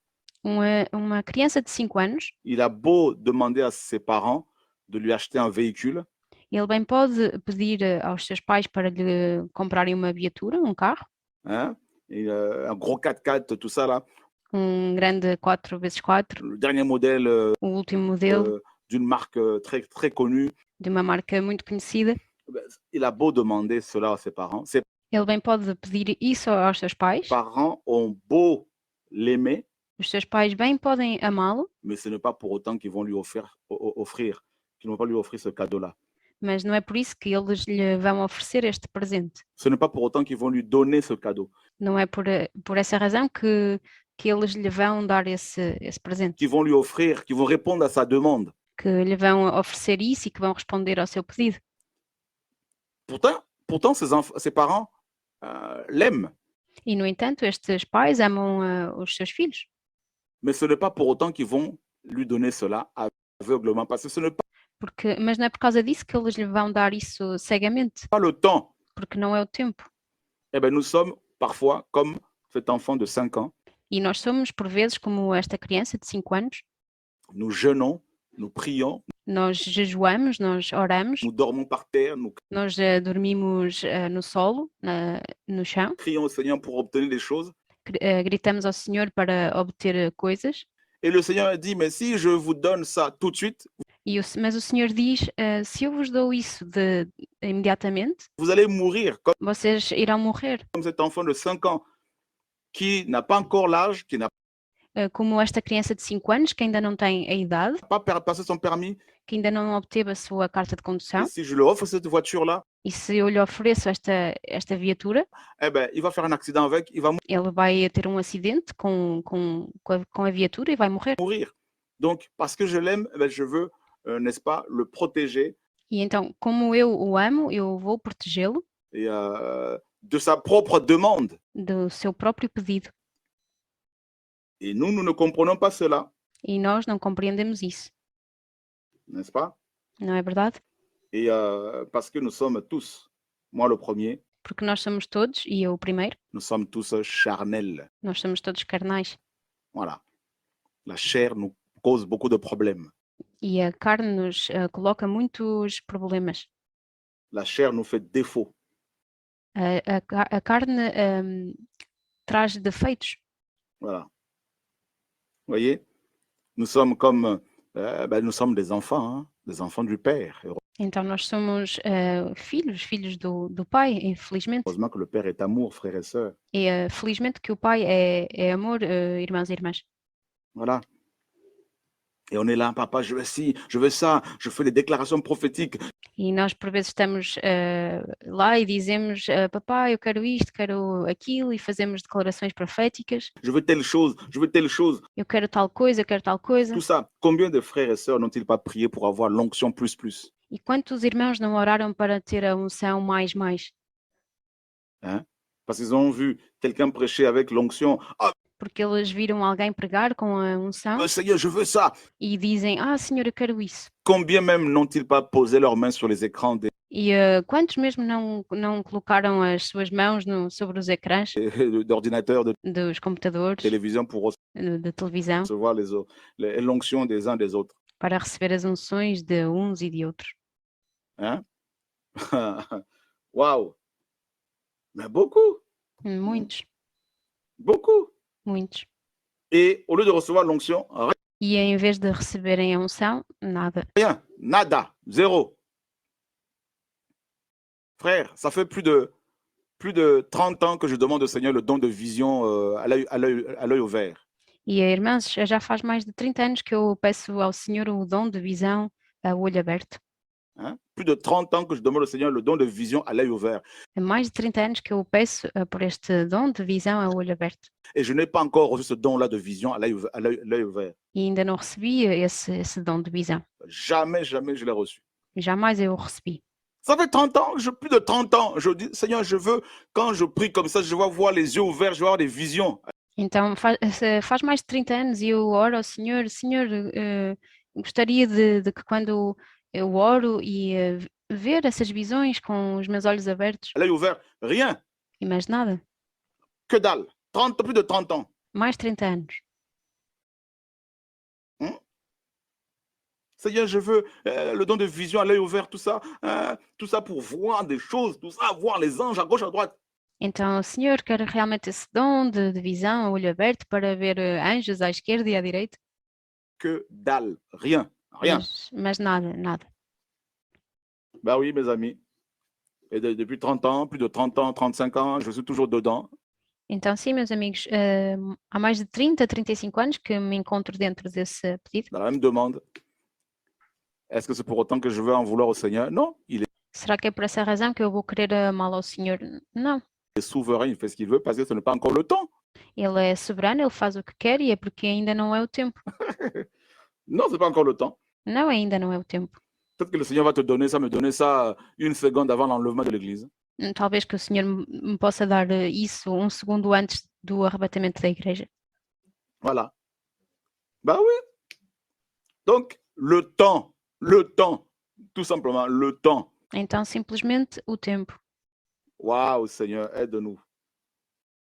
Uma criança de 5 anos, il a beau demander à ses parents de lui acheter un véhicule, ele bem pode pedir aos seus pais para lhe comprarem uma viatura, um carro, hein, et, un gros 4x4, tout ça là, grande 4x4, le dernier modèle o último modelo d'une marque très, très connue. de uma marca muito conhecida. Il a beau demander cela à ses parents. Ses Ele bem pode pedir isso aos seus pais. parents ont beau l'aimer, Os seus pais bem podem amá-lo, mais ce n'est pas pour autant qu'ils vont lui offrir, qu'ils ne vont pas lui offrir ce cadeau-là. mas não é por isso que eles lhe vão oferecer este presente. Ce n'est pas pour autant qu'ils vont lui donner ce cadeau, Não é por essa razão que eles lhe vão dar esse presente, qu'ils vont lui offrir, qu'ils vão répondre à sa demande. que lhe vão oferecer isso e que vão responder ao seu pedido. Pourtant ses parents l'aiment, E, no entanto, estes pais amam os seus filhos, mais ce n'est pas pour autant qu'ils vont lui donner cela aveuglement, parce que ce n'est mas não é por causa disso que eles lhe vão dar isso cegamente, pas le temps. porque não é o tempo. Eh bien, nous sommes parfois comme cet enfant de 5 ans. E nós somos, por vezes, como esta criança de 5 anos, Nous jeûnons, nous prions, nós jejuamos, nós oramos, nous dormons par terre, nous nós dormimos no solo, no chão, crions au Seigneur pour obtenir des choses. gritamos ao Senhor para obter coisas, Et le Seigneur dit, mais si je vous donne ça tout de suite, mas o Senhor diz, se eu vos dou isso imediatamente, vous allez mourir vocês irão morrer, comme cet enfant de 5 ans qui n'a pas encore l'âge, qui n'a como esta criança de 5 anos que ainda não tem a idade, pas passé son permis. que ainda não obteve a sua carta de condução, Et si je lui offre cette voiture-là, e se eu lhe ofereço esta viatura, eh ben, il va faire un accident avec, il va ele vai ter um acidente com a viatura e vai morrer. mourir. Donc, parce que je l'aime, eh ben, je veux, n'est-ce pas, le protéger E então, como eu o amo, eu vou protegê-lo et, de sa propre demande. do seu próprio pedido. Et nous ne comprenons pas cela, E nós não compreendemos isso, n'est-ce pas? não é verdade? Et parce que nous sommes tous, moi le premier, Porque nós somos todos, e eu o primeiro, nous sommes tous charnels. nós somos todos carnais. Voilà. La chair nous cause beaucoup de problèmes. E a carne nos coloca muitos problemas. La chair nous fait défaut. A carne traz defeitos. Voilà. Vous voyez? Nous sommes comme, nous sommes des enfants du Père. Então nós somos filhos do Pai, infelizmente. Heureusement que le Père est amour, frères et sœurs. E felizmente que o Pai é amor, irmãos e irmãs. Voilà. Et on est là, papa, je veux ci, je veux ça, je fais des déclarations prophétiques. E nós por vezes estamos lá e dizemos, papá, eu quero isto, quero aquilo, e fazemos declarações proféticas. Je veux telle chose, je veux telle chose. Eu quero tal coisa, eu quero tal coisa. Tout ça. Combien de frères et sœurs n'ont-ils pas prié pour avoir l'onction plus? E quantos irmãos não oraram para ter a unção mais? Hein? Parce qu'ils ont vu quelqu'un prêcher avec l'onction. Ah, porque eles viram alguém pregar com a unção Seigneur, je veux ça. e dizem, Senhor, eu quero isso. Combien même n'ont-ils pas posé leurs mains sur les écrans E quantos mesmo não colocaram as suas mãos sobre os ecrãs d'ordinateurs, de dos computadores, télévision pour da televisão, recevoir l'onction des uns des autres? para receber as unções de uns e de outros? Hein? Waouh! Mais beaucoup, Muitos, beaucoup. muitos. Et au lieu de recevoir l'onction, E em vez de receberem a unção, nada. rien, nada, zéro. Frère, ça fait plus de 30 ans que je demande au Seigneur le don de vision à l'œil ouvert. E irmãs, já faz mais de 30 anos que eu peço ao Senhor o dom de visão a olho aberto. Hein? Plus de 30 ans que je demande au Seigneur le don de vision à l'œil ouvert. É mais de 30 anos que eu peço por este dom de visão a olho aberto. Et je n'ai pas encore reçu ce don-là de vision à l'œil ouvert. E ainda não recebi esse dom de visão. Jamais, jamais je l'ai reçu. Jamais eu o recebi. Ça fait 30 ans, plus de 30 ans. Je dis, Seigneur, je veux, quand je prie comme ça, je vais voir les yeux ouverts, je vais avoir des visions. Então faz mais de 30 anos e eu oro ao Senhor, Senhor, gostaria de que quando eu oro e ver essas visões com os meus olhos abertos. À l'œil ouvert, rien. E mais nada. Que dalle. Plus de 30 ans. Mais 30 anos. Seigneur, je veux le don de vision à l'œil ouvert, tout ça pour voir des choses, tout ça, voir les anges à gauche, à droite. Então, o Senhor quer realmente esse dom de visão a olho aberto para ver anjos à esquerda e à direita? Que dalle, rien, rien. Mas nada, nada. Ben oui, mes amis. Et depuis 30 ans, plus de 30 ans, 35 ans, je suis toujours dedans. Então, sim, meus amigos, há mais de 30, 35 anos que me encontro dentro desse pedido. Dans la même demande. Est-ce que c'est pour autant que je veux en vouloir au Seigneur? Non, il Será que é por essa razão que eu vou querer mal ao Senhor? Não. est souverain, il fait ce qu'il veut parce que ce n'est pas encore le temps. Ele é soberano, ele faz o que quer e é porque ainda não é o tempo. Non, ce n'est pas encore le temps. Não, ainda não é o tempo. Peut-être que le Seigneur va te donner ça, me donner ça une seconde avant l'enlèvement de l'Église. Talvez que o Senhor me possa dar isso um segundo antes do arrebatamento da igreja. Voilà. Ben oui. Donc, le temps, tout simplement, le temps. Então, simplesmente o tempo. Waouh, Seigneur, aide-nous.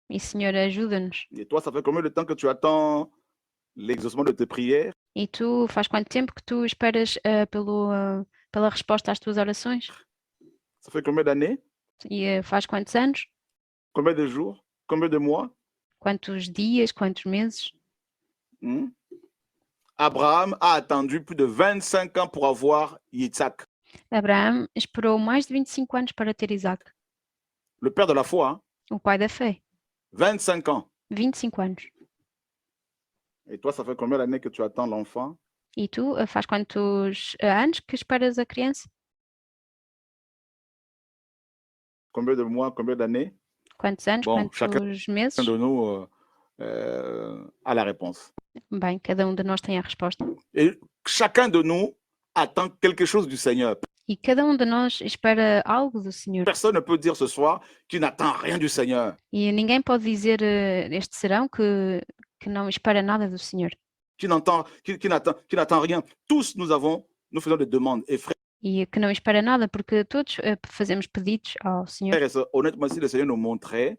E Senhor, ajuda-nos. Et toi, ça fait combien de temps que tu attends l'exaucement de tes prières? E tu, faz quanto tempo que tu esperas pela resposta às tuas orações? Ça fait combien d'années? E faz quantos anos? Combien de jours? Combien de mois? Quantos dias? Quantos meses? Abraham a attendu plus de 25 ans pour avoir Yitzhak. Abraão esperou mais de 25 anos para ter Isaac. Le père de la foi, hein? O pai da fé. 25 ans. 25 anos. Et toi, ça fait combien d'années que tu attends l'enfant? E tu, faz quantos anos que esperas a criança? Combien de mois, combien d'années? Quantos anos, Bom, quantos meses? Chacun de nous a la réponse. Bem, cada um de nós tem a resposta. Et chacun de nous attend quelque chose du Seigneur. E cada um de nós espera algo do Senhor. Personne ne peut dire ce soir qu'il n'attend rien du Seigneur. E ninguém pode dizer este serão que não espera nada do Senhor. Qui n'attend rien. Tous nous faisons des demandes. Et frères E que não espera nada, porque todos fazemos pedidos ao Senhor. et sœurs, honnêtement, si le Seigneur nous montrait,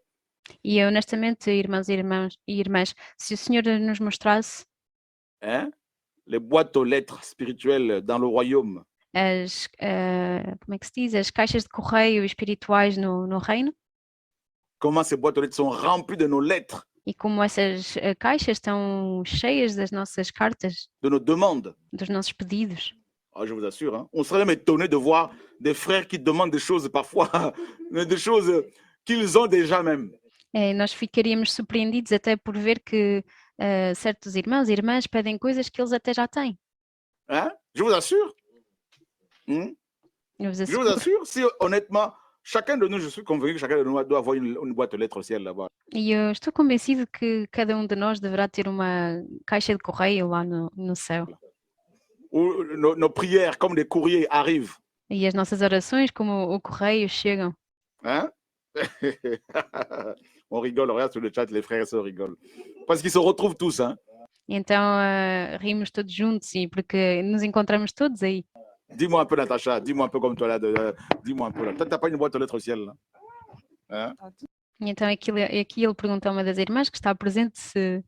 E honestamente, irmãos e irmãs, se o Senhor nos mostrasse les boîtes aux lettres spirituelles dans le royaume, como é que se diz? As caixas de correio espirituais no reino, comment ces boîtes aux lettres sont remplies de nos lettres, e como essas caixas estão cheias das nossas cartas, de nos demandes. dos nossos pedidos. Oh, je vous assure, hein, on serait même étonné de voir des frères qui demandent des choses parfois, des choses qu'ils ont déjà même. Nós ficaríamos surpreendidos até por ver que certos irmãos e irmãs pedem coisas que eles até já têm. Hein? Je vous assure. Eu vos Je vous asseguro. assure, si honnêtement, chacun de nous, je suis convaincu que chacun de nous doit avoir une boîte aux lettres au ciel là-bas. E eu estou convencido que cada um de nós deverá ter uma caixa de correio lá no céu. Où nos prières, comme des courriers, arrivent. E as nossas orações, como o correio, chegam. Hein? On rigole, regarde sur le chat, les frères et sœurs rigolent. Parce qu'ils se retrouvent tous, hein. Então rimos todos juntos e porque nos encontramos todos aí. Dis-moi un peu, Natacha, dis-moi un peu comme toi là, dis-moi un peu là. Toi, t'as pas une boîte aux lettres au ciel là? Hein? E então aqui ele pergunta a uma das irmãs que está presente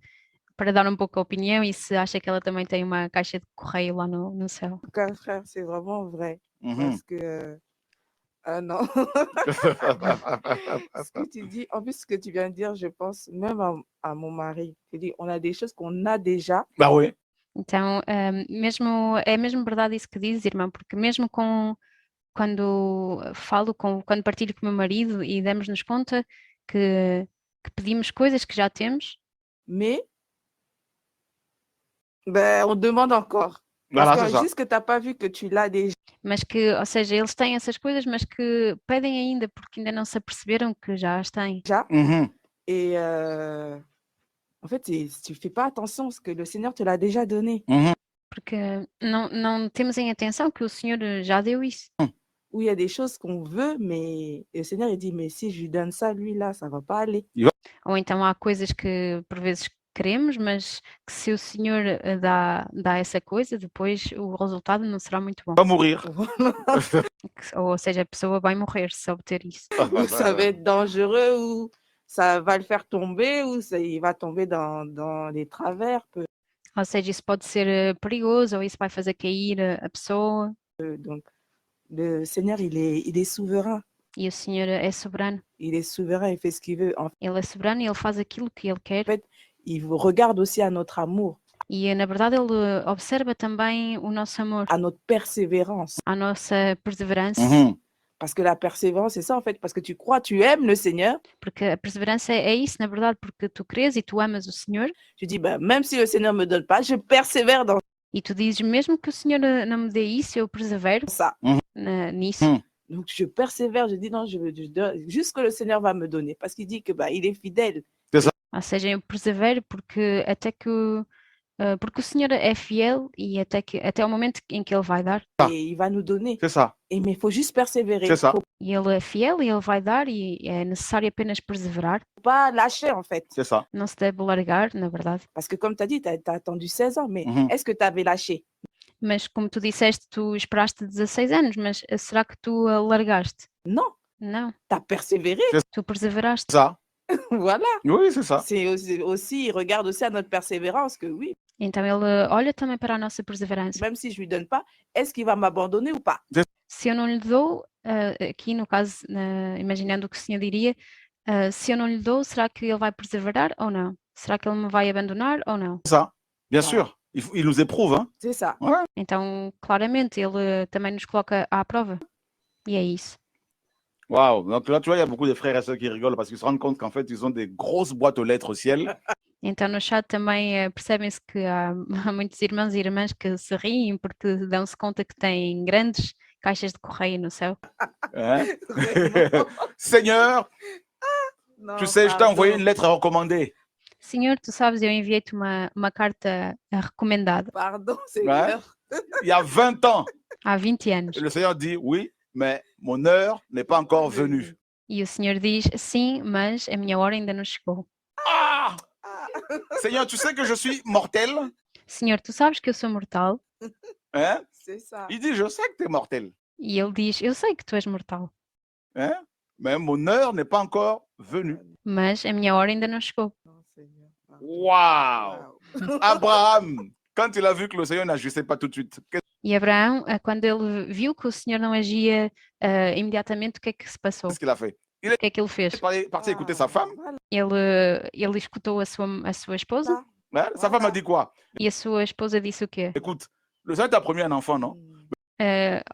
para dar um pouco a opinião e se acha que ela também tem uma caixa de correio lá no céu. En tout cas, frère, c'est vraiment vrai. Parce que, non, ce que tu dis, en plus, ce que tu viens de dire, je pense même à mon mari. Tu dis, on a des choses qu'on a déjà. Bah oui. Então, é mesmo verdade isso que dizes, irmão, porque mesmo quando quando partilho com o meu marido e damos-nos conta que pedimos coisas que já temos, Mais ben, on demande encore. Voilà, Parce c'est que ça. juste que tu n'as pas vu que tu l'as déjà. mas que, ou seja, eles têm essas coisas, mas que pedem ainda porque ainda não se aperceberam que já as têm. Mhm. Et en fait, tu ne fais pas attention parce que le Seigneur te l'a déjà donné. Porque não temos em atenção que o Senhor já deu isso. Où il y a des choses qu'on veut, mais le Seigneur, il dit, mais si je lui donne ça, lui, là, ça ne va pas aller. Ou então há coisas que por vezes queremos, mas que se o Senhor dá essa coisa, depois o resultado não será muito bom. Va mourir. Ou seja, a pessoa vai morrer se obter isso. Ou ça va être dangereux, ou ça va le faire tomber, ou il va tomber dans les travers. Ou seja, isso pode ser perigoso, ou isso vai fazer cair a pessoa. Donc, le Seigneur, il est souverain. E o Senhor é soberano. Il est souverain, il fait ce qu'il veut. En Ele é soberano e ele faz aquilo que ele quer. fait, il regarde aussi à notre amour, E na verdade ele observa também o nosso amor, à notre persévérance. a nossa perseverança. Mhm. Parce que la persévérance, c'est ça, en fait. Parce que tu crois, tu aimes le Seigneur. Porque a perseverança é isso, na verdade, porque tu crês e tu amas o Senhor. Tu dis, ben, même si le Seigneur ne me donne pas, je persévère dans E tu dizes, mesmo que o Senhor não me dê isso, eu persevero ça. nisso. Donc, je persévère, je dis, non, je donne juste ce que le Seigneur va me donner. Parce qu'il dit que il est fidèle. Ou seja, eu persevero porque porque o Senhor é fiel e até o momento em que Ele vai dar. Et il va nous donner. C'est ça. Mais il faut juste persévérer. C'est ça. E Ele é fiel e Ele vai dar e é necessário apenas perseverar. Faut pas lâcher, en fait. C'est ça. Não se deve largar, na verdade. Parce que comme tu as dit, tu as attendu 16 ans. Mais Mhm. est-ce que tu avais lâché? Mas como tu disseste, tu esperaste 16 anos, mas será que tu largaste? Non, Não, tu as persévéré. tu perseveraste. C'est ça. Voilà. Oui, c'est ça. C'est aussi, il regarde aussi à notre persévérance que oui, Então Ele olha também para a nossa perseverança. même si je lui donne pas, est-ce qu'il va m'abandonner ou pas? Se eu não lhe dou, aqui no caso, imaginando o que o Senhor diria, se eu não lhe dou, será que Ele vai perseverar ou não? Será que Ele me vai abandonar ou não? C'est ça. Bien Voilà. sûr. Il nous éprouve, hein. C'est ça. Então, claramente, Ele também nos coloca à prova. E é isso. Waouh. Donc là, tu vois, il y a beaucoup de frères et sœurs qui rigolent parce qu'ils se rendent compte qu'en fait, ils ont des grosses boîtes aux lettres au ciel. Então, no chat também percebem-se que há muitos irmãos e irmãs que se riem porque dão-se conta que têm grandes caixas de correio no céu. Hein? Seigneur, Non, tu sais, je t'ai envoyé pardon. une lettre recommandée. Senhor, tu sabes, eu enviei-te uma carta recomendada Pardon, Seigneur. Il y a 20 ans. há 20 anos. Et le Seigneur dit, oui, mais mon heure n'est pas encore venue. E o Senhor diz, sim, mas a minha hora ainda não chegou. Ah! Seigneur, tu sais que je suis mortel. Senhor, tu sabes que eu sou mortal? Hein? C'est ça. Il dit, je sais que tu es mortel. E ele diz, eu sei que tu és mortal, Hein? Mais mon heure n'est pas encore venue. mas a minha hora ainda não chegou. Non, Seigneur. Waouh! Wow. Abraham, quand il a vu que le Seigneur n'agissait pas tout de suite, E Abraão, quando ele viu que o Senhor não agia imediatamente, o que é que se passou? qu'est-ce qu'il a fait? O que é que ele fez? Il est parti écouter sa femme. Voilà. Ele escutou a sua esposa Hein? Sa femme a dit quoi? e a sua esposa disse o quê? Écoute, le Seigneur t'a promis un enfant, non?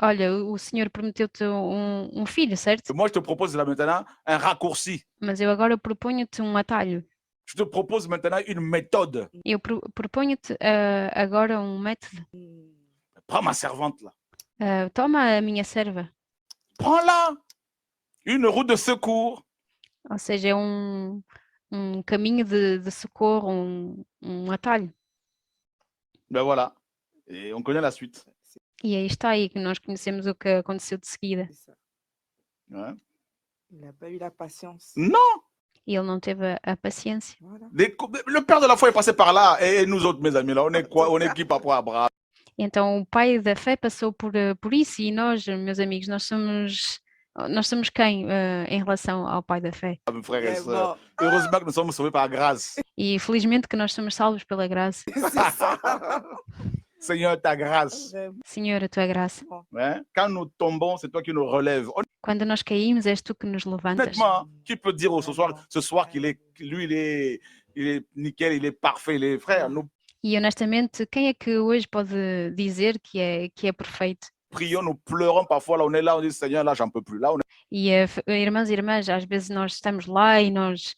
Olha, o Senhor prometeu-te um filho, certo? Moi, je te propose là maintenant un raccourci. Mas eu agora proponho-te um atalho. Je te propose maintenant une méthode. Eu proponho-te agora um método. Prends ma servante là. Toma a minha serva. Prends-la. Une route de secours. Ou seja, é um caminho de socorro, um atalho. Ben voilà. Et on connaît la suite. E aí está aí que nós conhecemos o que aconteceu de seguida. C'est ça. Hein? Il n'a pas eu la patience. Non. E ele não teve a paciência. Voilà. Le père de la foi est passé par là. Et nous autres, mes amis, là, on est quoi? On est qui par rapport à Abraham? Então o pai da fé passou por isso e nós, meus amigos, nós somos quem em relação ao pai da fé? Mes frères et sœurs. Vraiment. Heureusement que nous sommes sauvés par grâce. E felizmente que nós somos salvos pela graça. C'est ça. Seigneur, ta grâce. Vraiment. Senhor, a tua graça. Hein? Quand nous tombons, c'est toi qui nous relèves. Quando nós caímos, és tu que nos levantas. Honnêtement, qui peut dire ce soir qu'il est, lui, il est nickel, il est parfait, il est frère. Nous E honestamente, quem é que hoje pode dizer que é perfeito? prions, nous pleurons parfois. Là, on est là, on dit Seigneur, là, j'en peux plus. Là, on est... E irmãos e irmãs, às vezes nós estamos lá e nós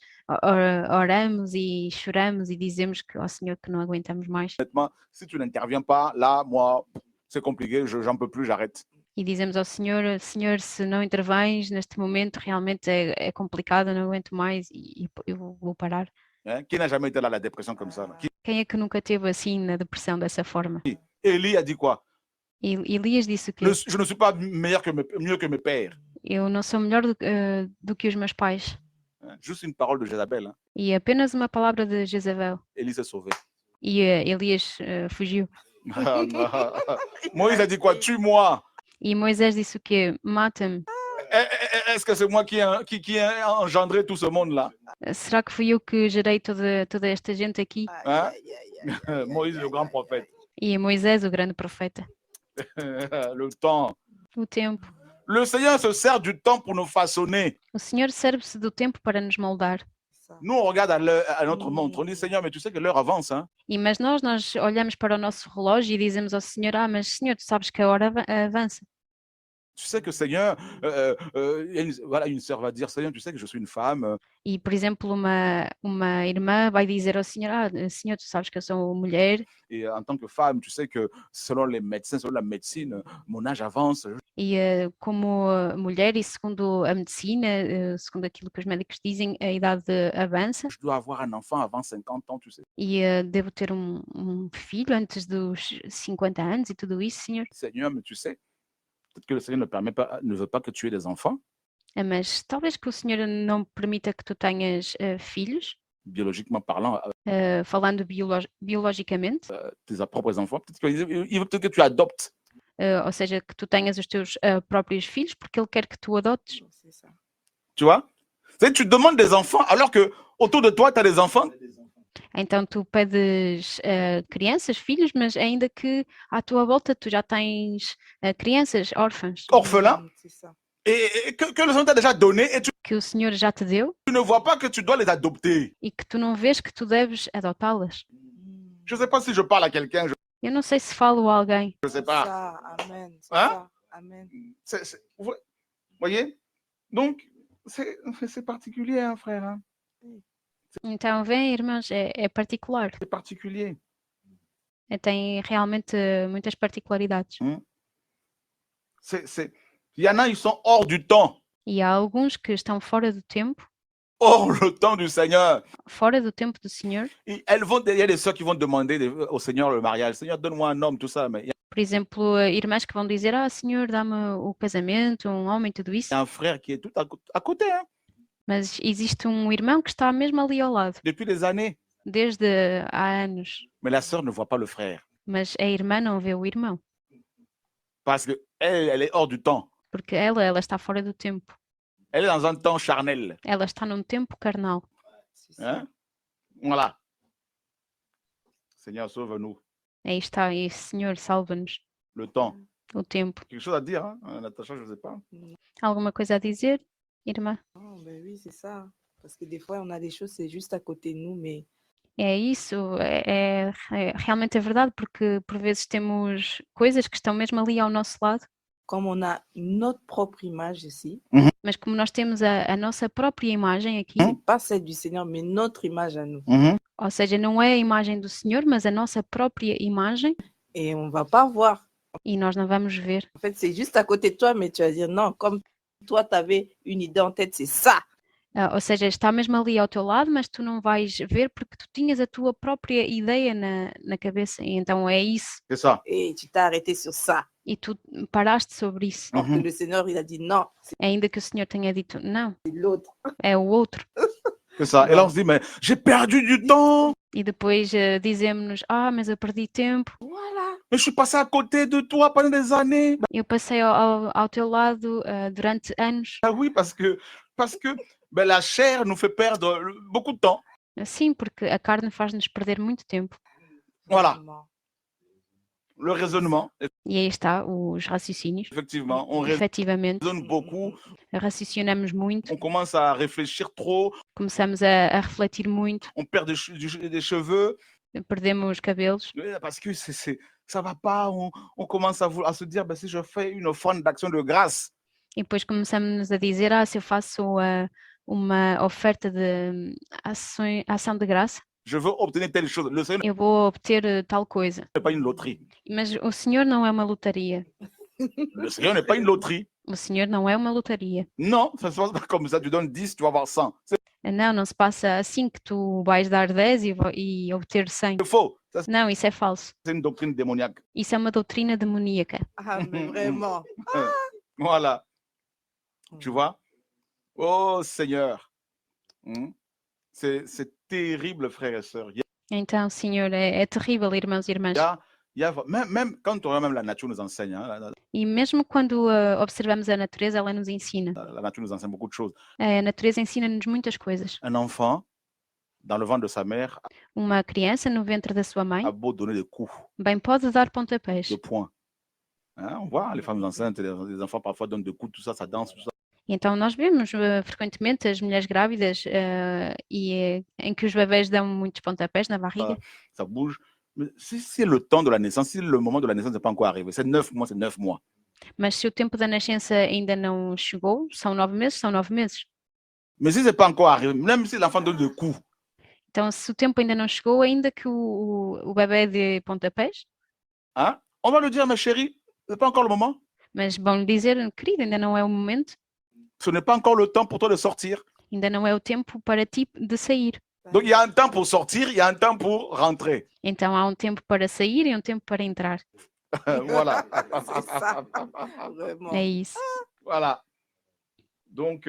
oramos e choramos e dizemos que ao Senhor que não aguentamos mais. Honnêtement, si tu n'interviens pas, là, moi, c'est compliqué, j'en peux plus, j'arrête. E dizemos ao Senhor, Senhor, se não intervens neste momento, realmente é complicado, eu não aguento mais e eu vou parar. Hein? Qui n'a jamais été là, la dépression comme ça? Là? Quem é que nunca teve assim na depressão dessa forma? Élie a dit quoi? E Elias disse o quê? Je ne suis pas mieux que mes pères. Eu não sou melhor do que os meus pais. Hein? Juste une parole de Jézabel. Hein? E apenas uma palavra de Jezabel. Élie s'est sauvé. E Elias fugiu. Moïse a dit quoi? Tue-moi. E Moisés disse o quê? Mata-me. Est-ce que c'est moi qui ai engendré tout ce monde-là? Será que fui eu que gerei toda esta gente aqui? Hein? Aïe, aïe, aïe. Moïse, le grand prophète. E Moisés, o grande profeta. Le temps. O tempo. Le Seigneur se sert du temps pour nous façonner. O Senhor serve-se do tempo para nos moldar. Ça. Nous, on regarde à notre montre. On dit, Seigneur, mais tu sais que l'heure avance. Hein? Mas nós olhamos para o nosso relógio e dizemos ao Senhor, mas Senhor, tu sabes que a hora avança. Tu sais que, Seigneur, voilà, une sœur va dire, Seigneur, tu sais que je suis une femme. E, por exemplo, uma irmã vai dizer ao Senhor, Senhor, tu sabes que eu sou mulher. Et en tant que femme, tu sais que selon les médecins, selon la médecine, mon âge avance. E como mulher e segundo a medicina, segundo aquilo que os médicos dizem, a idade avança. Je dois avoir un enfant avant 50 ans, tu sais. E devo ter um filho antes dos 50 anos e tudo isso, Senhor. Seigneur, mais tu sais, peut-être que le Seigneur ne veut pas que tu aies des enfants, Mas talvez que o Senhor não permita que tu tenhas filhos, biologiquement parlant, falando biologicamente, tes propres enfants. Peut-être qu'il veut peut-être que tu adoptes. ou seja, que tu tenhas os teus próprios filhos, porque Ele quer que tu adotes. C'est ça. Tu vois? Tu demandes des enfants alors que autour de toi, tu as des enfants. Então tu pedes crianças, filhos, mas ainda que à tua volta tu já tens crianças órfãs, Orphelins. C'est ça. Et que le Seigneur t'a déjà donné et tu que o Senhor já te deu ne vois pas que tu dois les adopter. e que tu não vês que tu deves adotá-las. Je ne sais pas si je parle à quelqu'un, je Eu não sei se falo a alguém. ne sais C'est pas. ça. Amen. C'est Hein? ça. Amen. Vous voyez? Donc, c'est particulier, hein, frère. Hein? Então, vem, irmãos, é particular. C'est particulier. Tem realmente muitas particularidades. Il y en a, ils sont hors du temps, E há alguns que estão fora do tempo, hors le temps du Seigneur. fora do tempo do Senhor. Il y a des sœurs qui vont demander au Seigneur le mariage. Seigneur, donne-moi un homme, tout ça. Mais il y Por exemplo, irmãs que vão dizer, Senhor, dá-me o casamento, um homem, tudo isso. a un frère qui est tout à côté, hein, Mas existe um irmão que está mesmo ali ao lado, depuis des années. desde há anos. Mais la sœur ne voit pas le frère Mas a irmã não vê o irmão, parce qu'elle est hors du temps. porque ela está fora do tempo. Elle est dans un temps charnel. Ela está num tempo carnal. C'est ça. Hein? Voilà. Seigneur, sauve-nous. Aí está, e Senhor, salva-nos Le temps. o tempo. Quelque chose à dire, hein, Natacha, je ne sais pas. Alguma coisa a dizer, irmã? Non, ben oui, c'est ça. Parce que des fois, on a des choses, c'est juste à côté de nous, mais É isso, realmente é verdade, porque por vezes temos coisas que estão mesmo ali ao nosso lado, comme on a notre propre image ici, mas como nós temos a nossa própria imagem aqui, c'est pas celle du Seigneur, mais notre image à nous. ou seja, não é a imagem do Senhor, mas a nossa própria imagem, Et on va pas voir. e nós não vamos ver. En fait, c'est juste à côté de toi, mais tu vas dire non, comme toi, tu avais une idée en tête, c'est ça. Ou seja, está mesmo ali ao teu lado, mas tu não vais ver porque tu tinhas a tua própria ideia na cabeça. E então é isso. C'est ça. Et tu t'es arrêté sur ça. E tu paraste sobre isso. Or que le Seigneur, il a dit non, c'est Ainda que o Senhor tenha dito, não, l'autre. é o outro. C'est ça. Et là, on se dit, mais j'ai perdu du temps. E depois dizemos-nos, mas eu perdi tempo. Voilà. Mais je suis passé à côté de toi pendant des années. Eu passei ao teu lado durante anos. Ah oui, parce que ben, la chair nous fait perdre beaucoup de temps. Sim, porque a carne faz-nos perder muito tempo. Voilà. Vraiment. Le raisonnement, E aí está, os raciocínios. effectivement, on Efetivamente, raisonne beaucoup, raciocinamos muito, on commence à réfléchir trop, começamos a refletir muito, on perd des cheveux, perdemos cabelos, parce que ça va pas, on commence à se dire, ben, si je fais une offrande d'action de grâce, e depois começamos a dizer, se eu faço uma oferta de ação de graça, je veux obtenir telle chose. Le Seigneur eu vou obter tal coisa. n'est pas une loterie. Mas o Senhor não é uma lotaria. Le Seigneur n'est pas une loterie. O Senhor não é uma lotaria. Non, ça se passe pas comme ça. Tu donnes 10, tu vas avoir 100. C'est Não se passa assim que tu vais dar 10 e obter 100. faux. Ça, Não, isso é falso. c'est une doctrine démoniaque. Isso é uma doutrina demoníaca. Ah, mais vraiment. Voilà. Tu vois? Oh Seigneur. C'est terrible, frères et sœurs. Então, Senhor, é terrível, irmãos e irmãs. Même quand on regarde, même la nature nous enseigne. Hein, E mesmo quando observamos a natureza, ela nos ensina. la nature nous enseigne beaucoup de choses. A natureza ensina-nos muitas coisas. Un enfant, dans le ventre de sa mère, Uma criança no ventre da sua mãe a beau donner des coups, bem pode dar pontapés. de poing. Hein, on voit les femmes enceintes, les enfants parfois donnent des coups, tout ça danse, tout ça. Então nós vemos frequentemente as mulheres grávidas em que os bebés dão muitos pontapés na barriga. Ça bouge. Mais si le temps de la naissance, si le moment de la naissance n'est pas encore arrivé, c'est 9 mois, c'est 9 mois. Mas se o tempo da nascença ainda não chegou, são 9 meses, são 9 meses. Mais si ce n'est pas encore arrivé, même si l'enfant donne des coups, Então, se o tempo ainda não chegou, ainda que o bebê dê pontapés, hein, on va lui dire, ma chérie, ce n'est pas encore le moment. mas vão lhe dizer, querido, ainda não é o momento, Ce n'est pas encore le temps pour toi de sortir. ainda não é o tempo para ti de sair. Donc il y a un temps pour sortir, il y a un temps pour rentrer. Então há um tempo para sair e um tempo para entrar. Voilà. C'est ça. Vraiment. É isso. Voilà. Donc,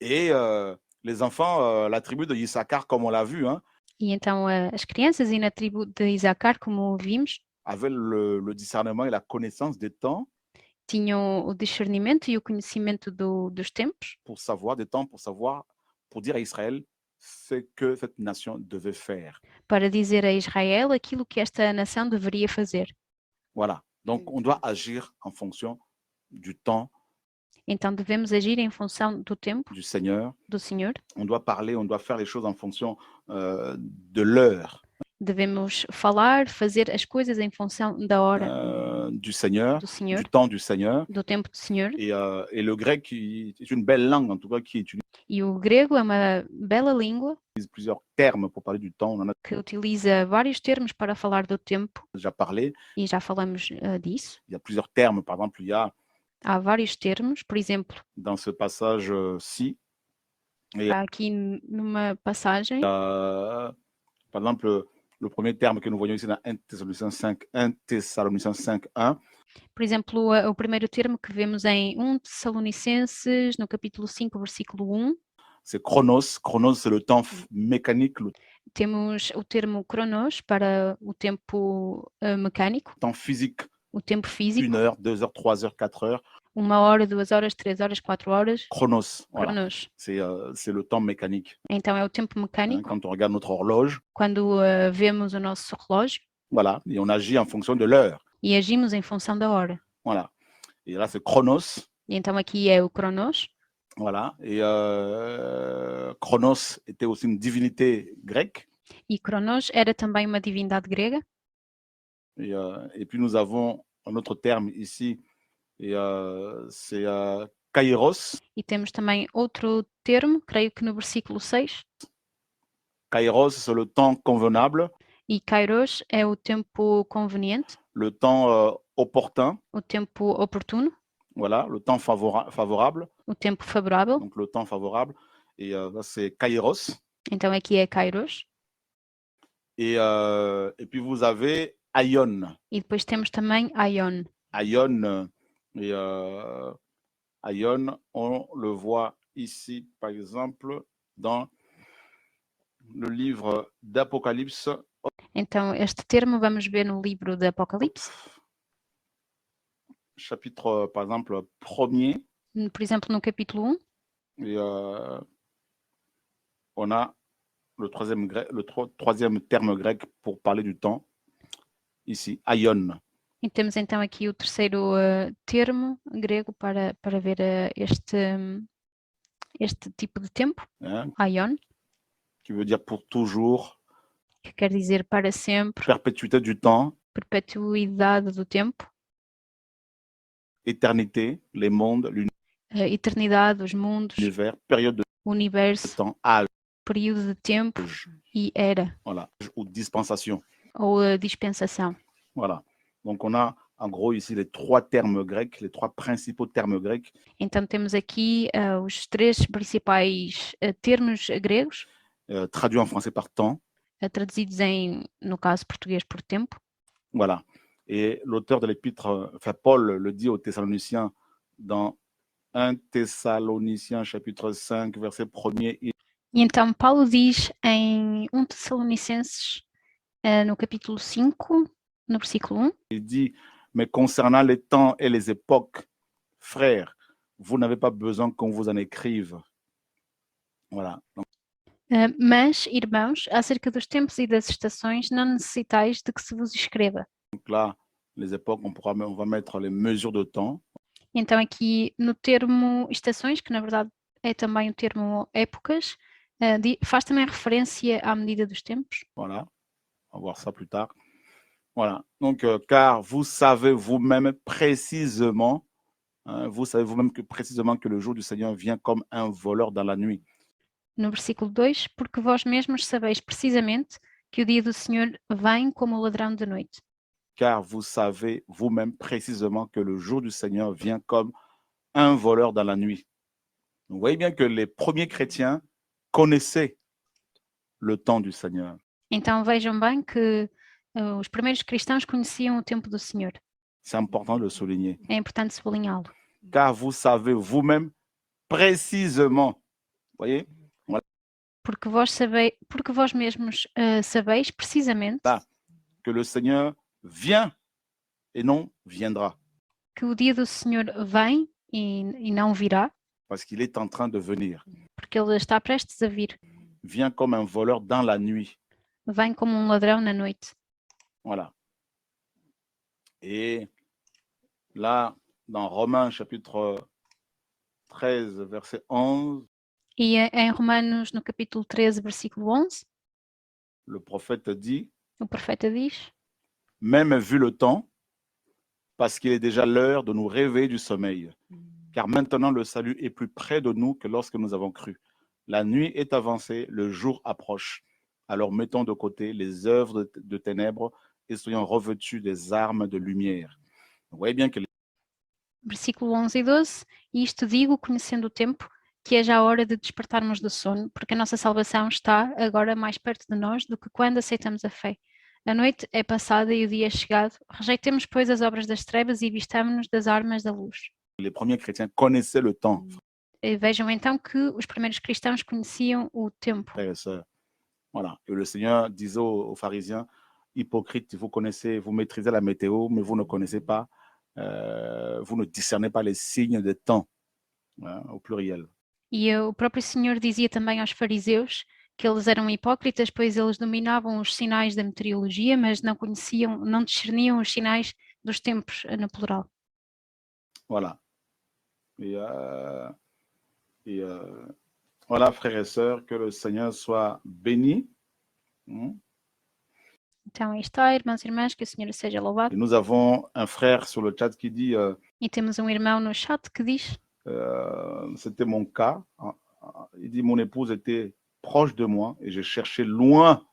les enfants, la tribu de Issachar, comme on l'a vu, hein, E então as crianças e na tribo de Isacar, como vimos, avaient le discernement et la connaissance des temps tinham o discernimento e o conhecimento dos tempos pour savoir, pour dire à Israël ce que cette nation devait faire. para dizer a Israel aquilo que esta nação deveria fazer. Voilà. Donc, on doit agir en fonction du temps Então devemos agir em função do tempo du Seigneur. do Senhor, On doit parler, on doit faire les choses en fonction de l'heure devemos falar, fazer as coisas em função da hora du Seigneur, do Senhor, du temps du Seigneur. do tempo do Senhor. Et le grec est une belle langue, en tout cas, qui utilise E o grego é uma bela língua plusieurs termes pour parler du temps. On en a que utiliza vários termos para falar do tempo, déjà parlé. e já falamos disso. Il y a plusieurs termes. Par exemple, il y a Há vários termos, por exemplo, dans ce passage-ci, há aqui numa passagem, par exemple, le premier terme que nous voyons ici dans 1 Thessaloniciens 5, 1, por exemplo, o primeiro termo que vemos em 1 Tessalonicenses, no capítulo 5, versículo 1, c'est chronos. Chronos, c'est le temps mécanique, le temos o termo chronos para o tempo mecânico, temps physique. o tempo físico, 1 heure, 2 heures, 3 heures, 4 heures. 1 hora, 2 horas, 3 horas, 4 horas, Chronos, voilà. chronos. C'est le temps mécanique. Então é o tempo Hein, mecânico, quand on regarde notre horloge, quando vemos o nosso relógio voilà, et on agit en fonction de l'heure. e agimos em função da hora. Voilà. Et là, c'est chronos. E então aqui é o chronos. Voilà. Et Chronos était aussi une divinité grecque. E Cronos era também uma divindade grega. Et puis nous avons un autre terme ici, et c'est kairos. E temos também outro termo, creio que no versículo 6. Kairos, c'est le temps convenable, E Kairos é o tempo conveniente, le temps opportun, o tempo oportuno, voilà, le temps favorable, o tempo favorável. donc le temps favorable. Et là, c'est kairos. Então aqui é Kairos. Et puis vous avez aion. E depois temos também Aion. Aion, aion, on le voit ici, par exemple, dans le livre d'Apocalypse. Então este termo vamos ver no livro de Apocalipse. Chapitre, par exemple, 1er. Por exemplo, no capítulo 1. Et on a le troisième terme grec pour parler du temps, ici, aion. E temos então aqui o terceiro termo grego para ver este tipo de tempo, Hein, aion, qui veut dire pour toujours, que quer dizer para sempre, perpétuité du temps, perpetuidade do tempo, éternité, les mondes, a eternidade, os mundos, l'univers, période de o universo, temps, âge, período de tempo e era, voilà, ou dispensation. ou a dispensação. Voilà. Donc on a en gros ici les trois termes grecs, les trois principaux termes grecs. Então temos aqui os três principais termos gregos, Traduits en français par temps. Traduzidos no caso português, por tempo. Voilà. Et l'auteur de l'épître, enfin Paul le dit aux Thessaloniciens dans 1 Thessaloniciens chapitre 5 verset 1er. E então Paulo diz em 1 Tessalonicenses, no capítulo 5, no versículo 1. Il dit, mais concernant les temps et les époques, frères, vous n'avez pas besoin qu'on vous en écrive. Voilà. Donc, Mas, irmãos, acerca dos tempos e das estações, não necessitais de que se vos escreva. là, les époques, on va mettre les mesures de temps. Então aqui no termo estações, que na verdade é também o termo épocas, faz também referência à medida dos tempos. Voilà, on va voir ça plus tard. Voilà, donc car vous savez vous-même précisément, vous savez vous-même que précisément que le jour du Seigneur vient comme un voleur dans la nuit. No versículo 2, porque vós mesmos sabeis precisamente que o dia do Senhor vem como o ladrão de noite. Car vous savez vous-même précisément que le jour du Seigneur vient comme un voleur dans la nuit. Vous voyez bien que les premiers chrétiens connaissaient le temps du Seigneur. Então vejam bem que os primeiros cristãos conheciam o tempo do Senhor. C'est important de le souligner. É importante sublinhá-lo. Car vous savez vous-même précisément, vous voyez, Porque vós mesmos sabeis precisamente que le Seigneur vient et non viendra. Que o dia do Senhor vem e não virá. Parce qu'il est en train de venir. Porque ele está prestes a vir. Vient comme un voleur dans la nuit. Vem como um ladrão na noite. Voilà. Et là, dans Romains chapitre 13, verset 11, e em Romanos, no capítulo 13, versículo 11, le prophète dit, o profeta diz, même vu le temps, parce qu'il est déjà l'heure de nous réveiller du sommeil, car maintenant le salut est plus près de nous que lorsque nous avons cru. La nuit est avancée, le jour approche. Alors mettons de côté les œuvres de ténèbres et soyons revêtus des armes de lumière. Vous voyez bien que Versículo 11 e 12, e isto digo, conhecendo o tempo, que é já a hora de despertarmos do sono, porque a nossa salvação está agora mais perto de nós do que quando aceitamos a fé. A noite é passada e o dia é chegado. Rejeitemos, pois, as obras das trevas e vistamo-nos das armas da luz. les premiers chrétiens connaissaient le temps. E vejam então que os primeiros cristãos conheciam o tempo. Frères et sœurs. Voilà. Et le Seigneur disait aux pharisiens, hypocrites, vous connaissez, vous maîtrisez la météo, mais vous ne connaissez pas, vous ne discernez pas les signes des temps, hein, au pluriel. E o próprio Senhor dizia também aos fariseus que eles eram hipócritas, pois eles dominavam os sinais da meteorologia, mas não conheciam, não discerniam os sinais dos tempos no plural. Voilà. Voilà, frères et sœurs, que le Seigneur soit béni. Então aí está, irmãos e irmãs, que o Senhor seja louvado. Et nous avons un frère sur le chat qui dit, E temos um irmão no chat que diz, c'était mon cas. Il dit, mon épouse était proche de moi et j'ai cherché loin.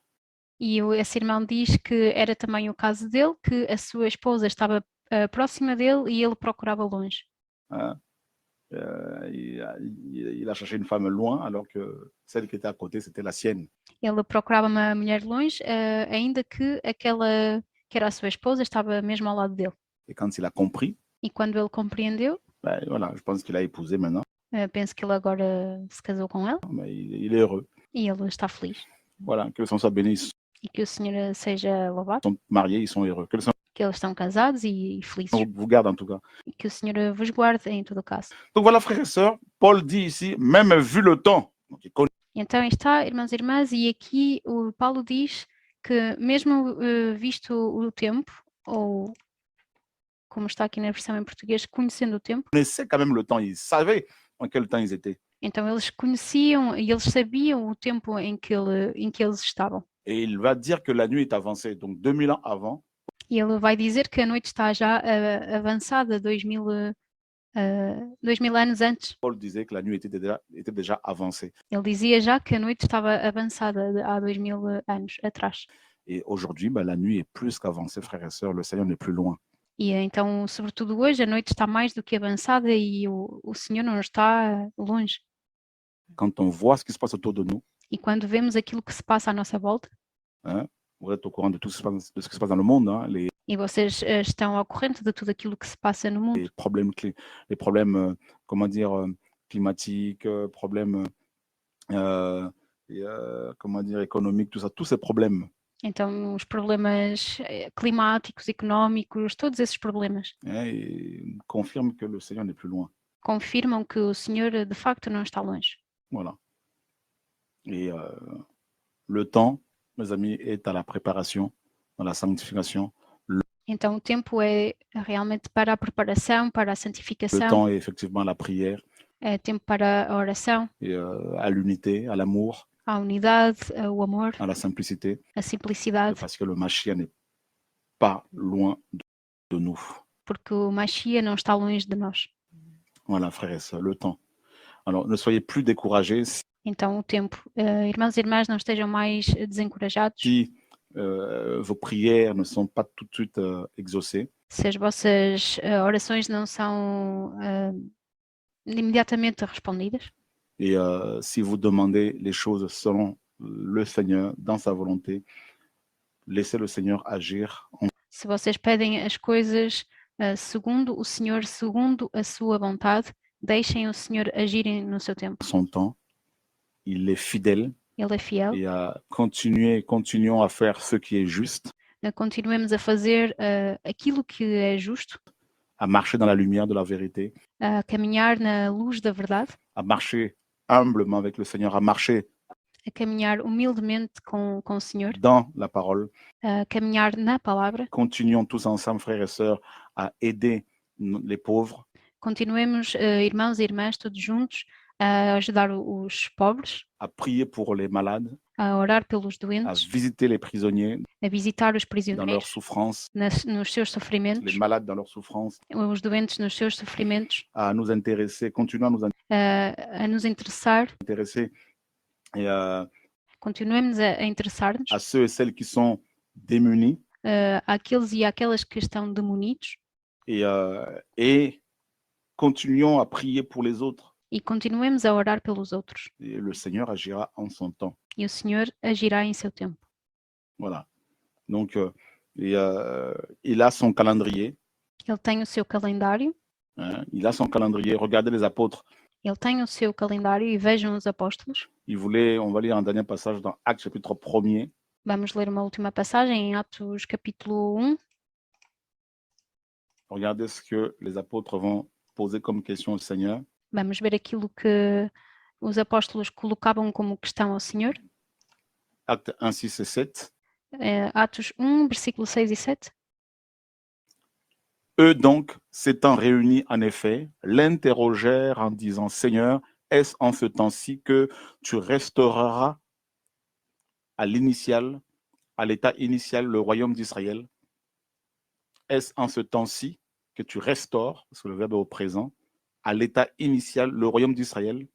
e esse irmão diz que era também o caso dele, que a sua esposa estava próxima dele e ele procurava longe. Hein. Il a cherché une femme loin, alors que celle qui était à côté, c'était la sienne. Ele procurava uma mulher longe, ainda que aquela que era a sua esposa estava mesmo ao lado dele. Et quand il a compris, E quando ele compreendeu, ben, voilà, je pense qu'il a épousé maintenant, penso que ele agora se casou com ela mais il est heureux. e ele está feliz. Voilà, que le Seigneur soit béni. Ils E que o Senhor seja louvado, sont mariés, ils sont heureux. Que le Seigneur que eles estão casados e felizes. vous garde en tout cas. E que o Senhor vos guarde em todo o caso. Donc voilà, frères et sœurs, Paul dit ici, même vu le temps, donc il connaît Então está, irmãos e irmãs, e aqui o Paulo diz que mesmo visto o tempo, ou como está aqui na versão em português, conhecendo o tempo, quand même le temps, ils savaient en quel temps ils étaient. então eles conheciam e eles sabiam o tempo em que eles estavam. Et il va dire que la nuit est avancée, donc 2000 ans avant, E ele vai dizer que a noite está já avançada 2000 anos antes. Paul disait que la nuit était déjà avancée. Ele dizia já que a noite estava avançada há 2000 anos atrás. Et aujourd'hui, ben, la nuit est plus qu'avancée, frères et sœurs, le Seigneur n'est plus loin. E então, sobretudo hoje, a noite está mais do que avançada e o Senhor não está longe. Quand on voit ce qui se passe autour de nous, E quando vemos aquilo que se passa à nossa volta, hein, vous êtes au courant de tout ce qui se passe, de ce qui se passe dans le monde, hein, e vocês estão ao corrente de tudo aquilo que se passa no mundo, les problèmes comment dire, climatiques, problèmes comment dire, économiques, tout ça, tous ces problèmes. então os problemas climáticos, económicos, todos esses problemas Hein, et confirment que le Seigneur n'est plus loin. confirmam que o Senhor de facto não está longe. Voilà. Et le temps, mes amis, est à la préparation, dans la sanctification. Então o tempo é realmente para a preparação, para a Le santificação, temps est effectivement à la prière, é tempo para a oração, et, à l'unité, à l'amour, à unidade, ao amor, à la simplicité, à simplicidade, parce que le Mashiach n'est pas loin de nous. porque o Machia não está longe de nós. Voilà, frères et sœurs, le temps. Alors, ne soyez plus découragés Então o tempo. Irmãos e irmãs, não estejam mais desencorajados si vos prières ne sont pas tout de suite exaucées. se as vossas orações não são imediatamente respondidas. Et si vous demandez les choses selon le Seigneur, dans sa volonté, laissez le Seigneur agir en Se vocês pedem as coisas segundo o Senhor, segundo a sua vontade, deixem o Senhor agirem no seu tempo. son temps. Il est fidèle Ele é fiel. et continuons à faire ce qui est juste, Continuemos a fazer aquilo que é justo, à marcher dans la lumière de la vérité, a caminhar na luz da verdade, à marcher humblement avec le Seigneur, à marcher a caminhar humildemente com o Senhor, dans la parole. a caminhar na palavra. Continuons tous ensemble, frères et sœurs, à aider les pauvres, Continuemos, irmãos e irmãs, todos juntos, a ajudar os pobres, à prier pour les malades, a orar pelos à doentes, visiter les prisonniers a visitar os dans leurs prisioneiros souffrances, nos seus sofrimentos, les malades dans leurs souffrances, os doentes nos seus sofrimentos, à nous intéresser, continuons à nous a nos interessar, intéresser et continuemos a interessar-nos à ceux et celles qui sont démunis àqueles e àquelas que estão demonidos et continuons à prier pour les autres. e continuemos a orar pelos outros. Et le Seigneur agira en son temps. E o Senhor agirá em seu tempo. Voilà. Donc, il a son calendrier. Ele tem o seu calendário, Hein, il a son calendrier. Regardez les apôtres. ele tem o seu calendário e vejam os apóstolos. On va lire un dernier passage dans Actes chapitre 1er. Vamos ler uma última passagem em Atos capítulo 1. Regardez ce que les apôtres vont poser comme question au Seigneur. Vamos ver aquilo que os apóstolos colocavam como questão ao Senhor. Actes 1, 6 et 7. Atos 1, versículo 6 e 7. Eux donc, s'étant réunis en effet, l'interrogèrent en disant, Seigneur, est-ce en ce temps-ci que tu restaureras à l'état initial, le royaume d'Israël? Est-ce en ce temps-ci que tu restaures, parce que le verbe est au présent, à l'état initial, le royaume d'Israël?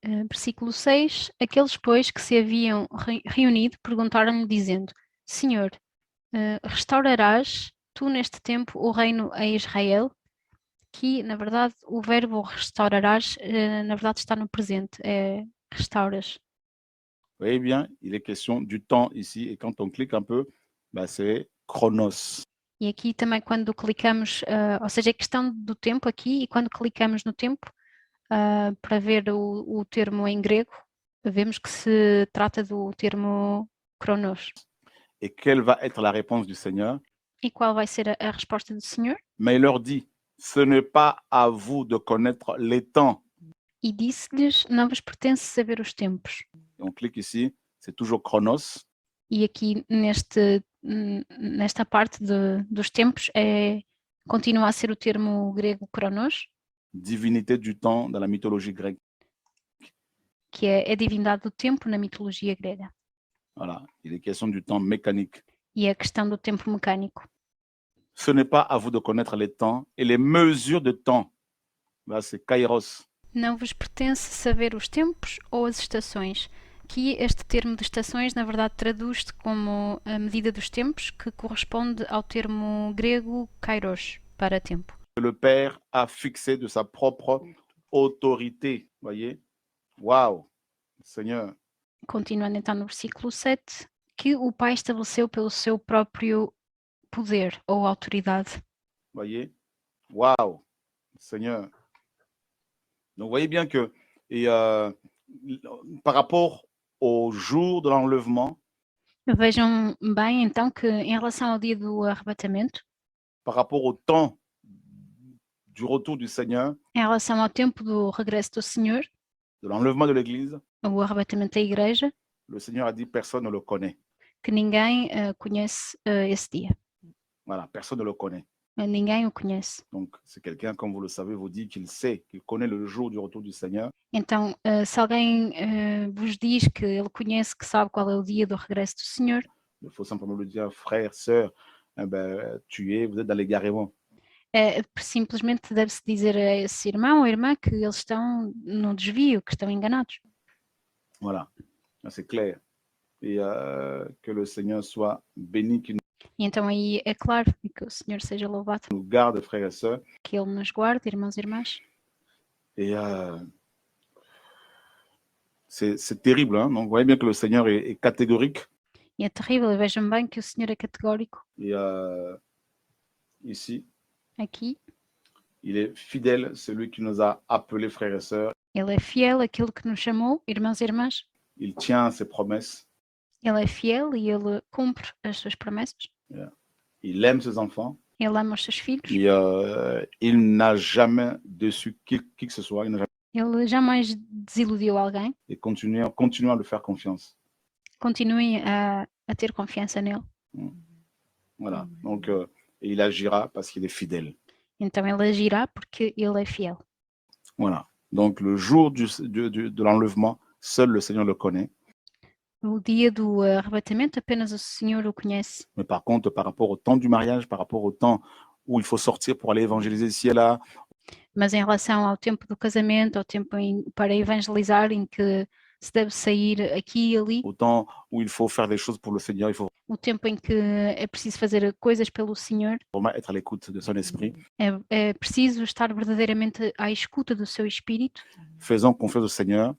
Versículo 6. Aqueles, pois, que se haviam reunido, perguntaram-lhe, dizendo, Senhor, restaurarás tu neste tempo o reino a Israel? que, na verdade, o verbo restaurarás, na verdade, está no presente, é restauras. Vous voyez bien, il est question du temps ici, et quand on clique un peu, bah, c'est chronos. E aqui também quando clicamos, ou seja, é questão do tempo aqui, e quando clicamos no tempo, para ver o termo em grego, vemos que se trata do termo chronos. Et quelle va être la réponse du Seigneur? E qual vai ser a resposta do Senhor? Mais il leur dit, ce n'est pas à vous de connaître les temps. E disse-lhes, não vos pertence saber os tempos. Et on clique ici, c'est toujours chronos. E aqui nesta parte dos tempos continua a ser o termo grego chronos, Divinité du temps dans la mythologie grecque. que é a divindade do tempo na mitologia grega. Voilà, il est question du temps mécanique. E a questão do tempo mecânico. Ce n'est pas à vous de connaître les temps et les mesures de temps. Là, c'est kairos. Não vos pertence saber os tempos ou as estações. Que este termo de estações, na verdade, traduz-se como a medida dos tempos, que corresponde ao termo grego kairos, para tempo. Le Père a fixé de sa propre autorité. Voyez? Waouh! Seigneur. Continuando então no versículo 7, que o Pai estabeleceu pelo seu próprio poder ou autoridade. Voyez? Waouh! Seigneur. Donc, vous voyez bien que par rapport au jour de l'enlèvement, Vejam bem então que em relação ao dia do arrebatamento, par rapport au temps du retour du Seigneur, em relação ao tempo do regresso do Senhor, de l'enlèvement de l'Église, o arrebatamento da igreja, le Seigneur a dit personne ne le connaît. que ninguém conhece esse dia. Voilà, personne ne le connaît. Ninguém o conhece. Donc, c'est quelqu'un, comme vous le savez, vous dit qu'il sait, qu'il connaît le jour du retour du Seigneur. Então, se alguém vos diz que ele conhece, que sabe qual é o dia do regresso do Senhor, Il faut simplement le dire, frère, sœur, vous êtes dans l'égarement. simplesmente deve-se dizer a esse irmão ou irmã que eles estão no desvio, que estão enganados. Voilà, c'est clair. Et que le Seigneur soit béni, qu'il E então aí é claro, e que o Senhor seja louvado, nous garde, frères et sœurs. que Ele nos guarde, irmãos e irmãs. Et c'est terrible, hein? Donc, vous voyez bien que le Seigneur est catégorique. E é terrível, e vejam bem que o Senhor é categórico Et ici, aqui. il est fidèle, celui qui nous a appelés, frères et sœurs. Ele é fiel àquilo que nos chamou, irmãos e irmãs. Il tient à ses promesses. Ele é fiel e Ele cumpre as suas promessas. Il aime ses enfants. Ele ama os seus filhos. Et, il n'a jamais déçu qui que ce soit. Ele jamais desiludiu alguém. Et continue à lui faire confiance. Continuem a ter confiança nele. Voilà. Donc, et il agira parce qu'il est fidèle. Então ele agirá porque ele é fiel. Voilà. Donc, le jour de l'enlèvement, seul le Seigneur le connaît. O dia do arrebatamento, apenas o Senhor o conhece. Mais par contre, par rapport au temps du mariage, par rapport au temps où il faut sortir pour aller évangéliser ici et là. Mas em relação ao tempo do casamento, ao tempo para evangelizar, em que se deve sair aqui e ali, Au temps où il faut faire des choses pour le Seigneur, il faut o tempo em que é preciso fazer coisas pelo Senhor, vraiment être à l'écoute de son esprit. é preciso estar verdadeiramente à escuta do seu Espírito. Faisons confiance au Seigneur.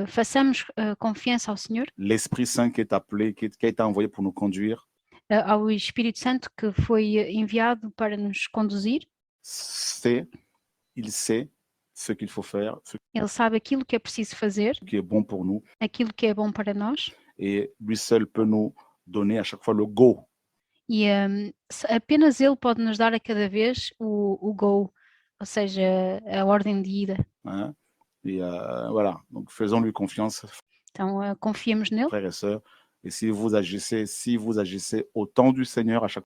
Façamos confiança ao Senhor, L'Esprit Saint qui est appelé, qui a été envoyé pour nous conduire. Ao Espírito Santo que foi enviado para nos conduzir. Il sait ce qu'il faut faire, ce Ele sabe aquilo que é preciso fazer, qui est bon pour nous. aquilo que é bom para nós. Et lui seul peut nous donner à chaque fois le go. E apenas Ele pode nos dar a cada vez o go, ou seja, a ordem de ida. Hein? Et voilà, donc faisons-lui confiance, Então confiemos nele. frères et sœurs. Et si vous agissez au temps du Seigneur à chaque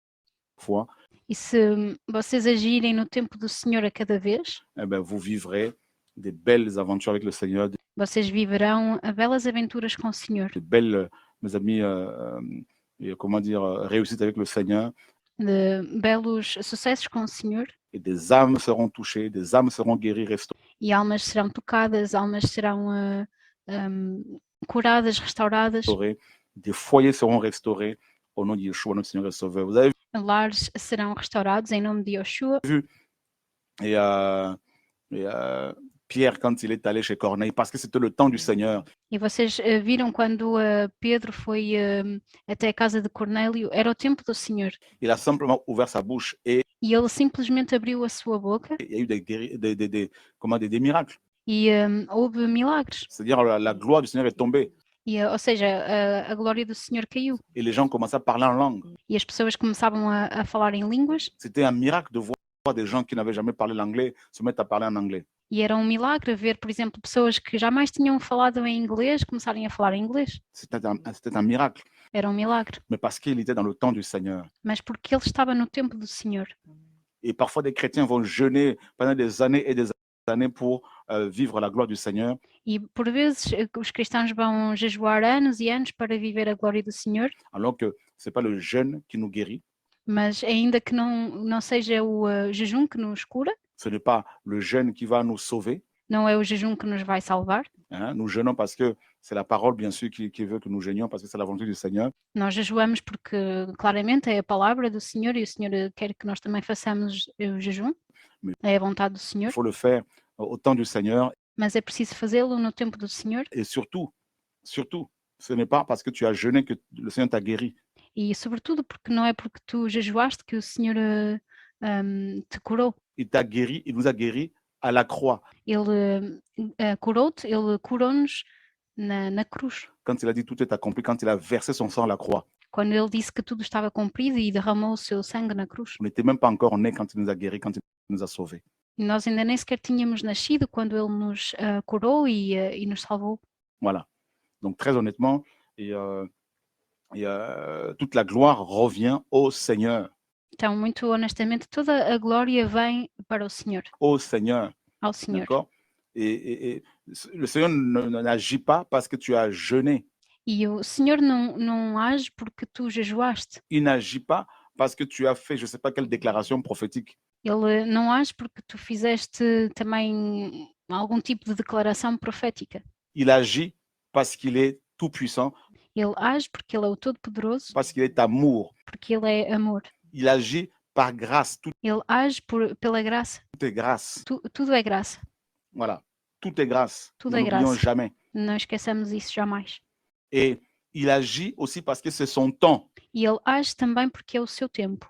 fois, E se vocês agirem no tempo do Senhor a cada vez, vous vivrez des belles aventures avec le Seigneur, vocês viverão belas aventuras com o Senhor. de belles, mes amis, réussites avec le Seigneur. De belos sucessos com o Senhor. Et des âmes seront touchées, des âmes seront guéries, restaurées. E almas serão tocadas, almas serão curadas, restauradas. Des foyers seront restaurés au nom de Yeshua, notre Seigneur et Sauveur. Vous avez Lares serão restaurados em nome de Yeshua. vu Et, Pierre, quand il est allé chez Corneille, parce que c'était le temps du Seigneur, E vocês viram quando Pedro foi até a casa de Cornélio, era o tempo do Senhor. il a simplement ouvert sa bouche et E ele simplesmente abriu a sua boca il y a eu des miracles. e houve milagres. C'est-à-dire la gloire du Seigneur est tombée E, ou seja, a glória do Senhor caiu. et les gens commençaient à parler en langue. E as pessoas começavam a falar em línguas. C'était un miracle de voir des gens qui n'avaient jamais parlé l'anglais se mettre à parler en anglais. E era um milagre ver, por exemplo, pessoas que jamais tinham falado em inglês começarem a falar em inglês. C'était un miracle, Era um milagre. mais parce qu'il était dans le temps du Seigneur. Mas porque ele estava no tempo do Senhor. Et parfois, des chrétiens vont jeûner pendant des années et des années pour vivre la gloire du Seigneur. E por vezes os cristãos vão jejuar anos e anos para viver a glória do Senhor, Alors que ce n'est pas le jeûne qui nous guérit, mas ainda que não seja o jejum que nos cura, ce n'est pas le jeûne qui va nous sauver. não é o jejum que nos vai salvar. Hein. Nous jeûnons parce que c'est la parole, bien sûr, qui veut que nous jeûnions, parce que c'est la volonté du Seigneur. Nós jejuamos porque claramente é a palavra do Senhor e o Senhor quer que nós também façamos o jejum. É a vontade do Senhor, Il faut le faire au temps du Seigneur. mas é preciso fazê-lo no tempo do Senhor. Et surtout, ce n'est pas parce que tu as jeûné que le Seigneur t'a guéri. E sobretudo porque não é porque tu jejuaste que o Senhor te curou. Il t'a guéri, il nous a guéris à la croix. Ele curou-te, ele curou-nos na cruz. Quand il a dit tout est accompli, quand il a versé son sang à la croix, Quando ele disse que tudo estava cumprido e derramou o seu sangue na cruz. on n'était même pas encore né quand il nous a guéris, quand il nous a sauvés. E nós ainda nem sequer tínhamos nascido quando ele nos curou e nos salvou. Voilà. Donc très honnêtement, toute la gloire revient au Seigneur. Então, muito honestamente, toda a glória vem para o Senhor, Au Seigneur. ao Senhor. D'accord? Et le Seigneur n'agit pas parce que tu as jeûné. E o Senhor não age porque tu jejuaste. Il n'agit pas parce que tu as fait je ne sais pas quelle déclaration prophétique. Ele não age porque tu fizeste também algum tipo de declaração profética. Il agit parce qu'il est tout-puissant, Ele age porque ele é o Todo-Poderoso, parce qu'il est amour. porque ele é amor. Il agit par grâce. Tout Ele age pela graça. est grâce. Tudo é graça. Voilà. Tout est grâce. Tout Nous est n'oublions grâce. jamais. Não esqueçamos isso jamais. Et il agit aussi parce que c'est son temps. E ele age também porque é o seu tempo.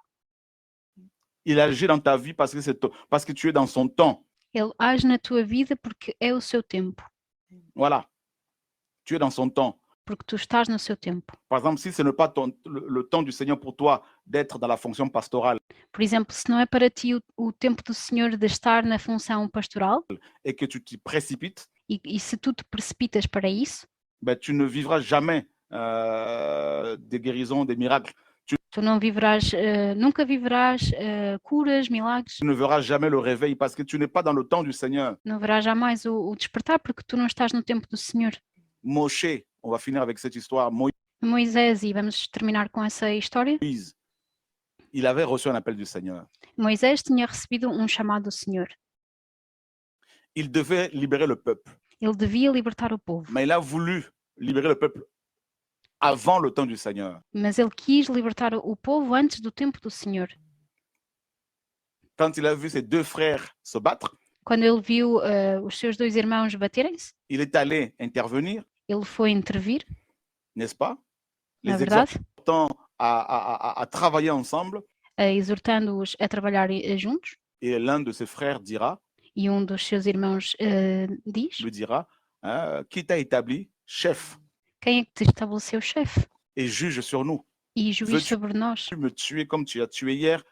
Il agit dans ta vie parce que tu es dans son temps. Ele age na tua vida porque é o seu tempo. Voilà. Tu es dans son temps. Porque tu estás no seu tempo. Par exemple, si ce n'est pas le temps du Seigneur pour toi d'être dans la fonction pastorale Por exemplo, se não é para ti o tempo do Senhor de estar na função pastoral et que tu t'y précipites, e se tu te precipitas para isso, ben, tu ne vivras jamais des guérisons, des miracles. tu não viverás, nunca viverás curas, milagres, Tu ne verras jamais le réveil parce que tu n'es pas dans le temps du Seigneur. não verás jamais o despertar porque tu não estás no tempo do Senhor. Moshe, on va finir avec cette histoire. Moisés, e vamos terminar com essa história. Moïse, il avait reçu un appel du Seigneur. Moisés tinha recebido um chamado do Senhor. Il devait libérer le peuple, Ele devia libertar o povo, mais il a voulu libérer le peuple avant le temps du Seigneur. mas ele quis libertar o povo antes do tempo do Senhor. Quand il a vu ses deux frères se battre, Quando ele viu os seus dois irmãos baterem-se, il est allé intervenir, ele foi intervir, n'est-ce pas? na Les verdade, exhortant à travailler ensemble. exortando-os a trabalhar juntos. Et l'un de ses frères dira, E um dos seus irmãos lui dira, hein, qui t'a établi chef quem é que te estabeleceu chefe et juge sur nous? e juiz Veux-tu- sobre nós? Tu me tuer comme tu as tué hier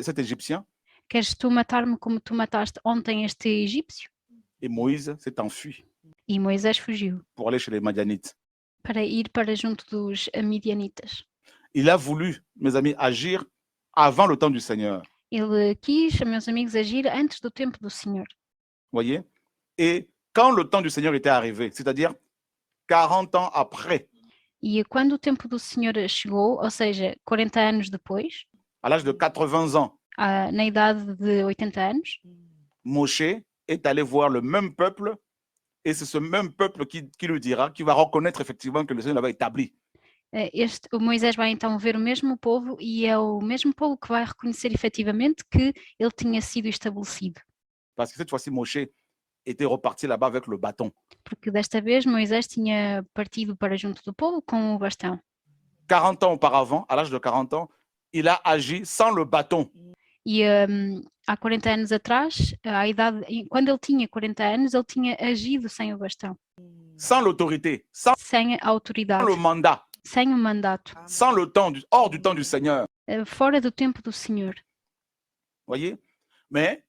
cet Égyptien? Queres tu matar-me como tu mataste ontem este egípcio? Et Moïse s'est enfui E Moisés fugiu pour aller chez les Madianites. para ir para junto dos midianitas. Il a voulu, mes amis, agir avant le temps du Seigneur. Ele quis, meus amigos, agir antes do tempo do Senhor. Voyez? Et quand le temps du Seigneur était arrivé, c'est-à-dire 40 ans après, E quando o tempo do Senhor chegou, ou seja, 40 anos depois, à l'âge de 80 ans, na idade de 80 anos, Moshe est allé voir le même peuple et c'est ce même peuple qui lui dira, qui va reconnaître effectivement que le Seigneur l'avait établi. O Moisés vai então ver o mesmo povo e é o mesmo povo que vai reconhecer efetivamente que ele tinha sido estabelecido. Parce que cette fois-ci, Moshe était reparti là-bas avec le bâton. Porque desta vez Moisés tinha partido para junto do povo com o bastão. 40 ans auparavant, à l'âge de 40 ans, il a agi sans le bâton. E há 40 anos atrás, quando ele tinha 40 anos, ele tinha agido sem o bastão, Sans l'autorité, sans sem a autoridade, le mandat, sem o mandato, sans le temps, hors du temps du Seigneur. fora do tempo do Senhor. Voyez? Mais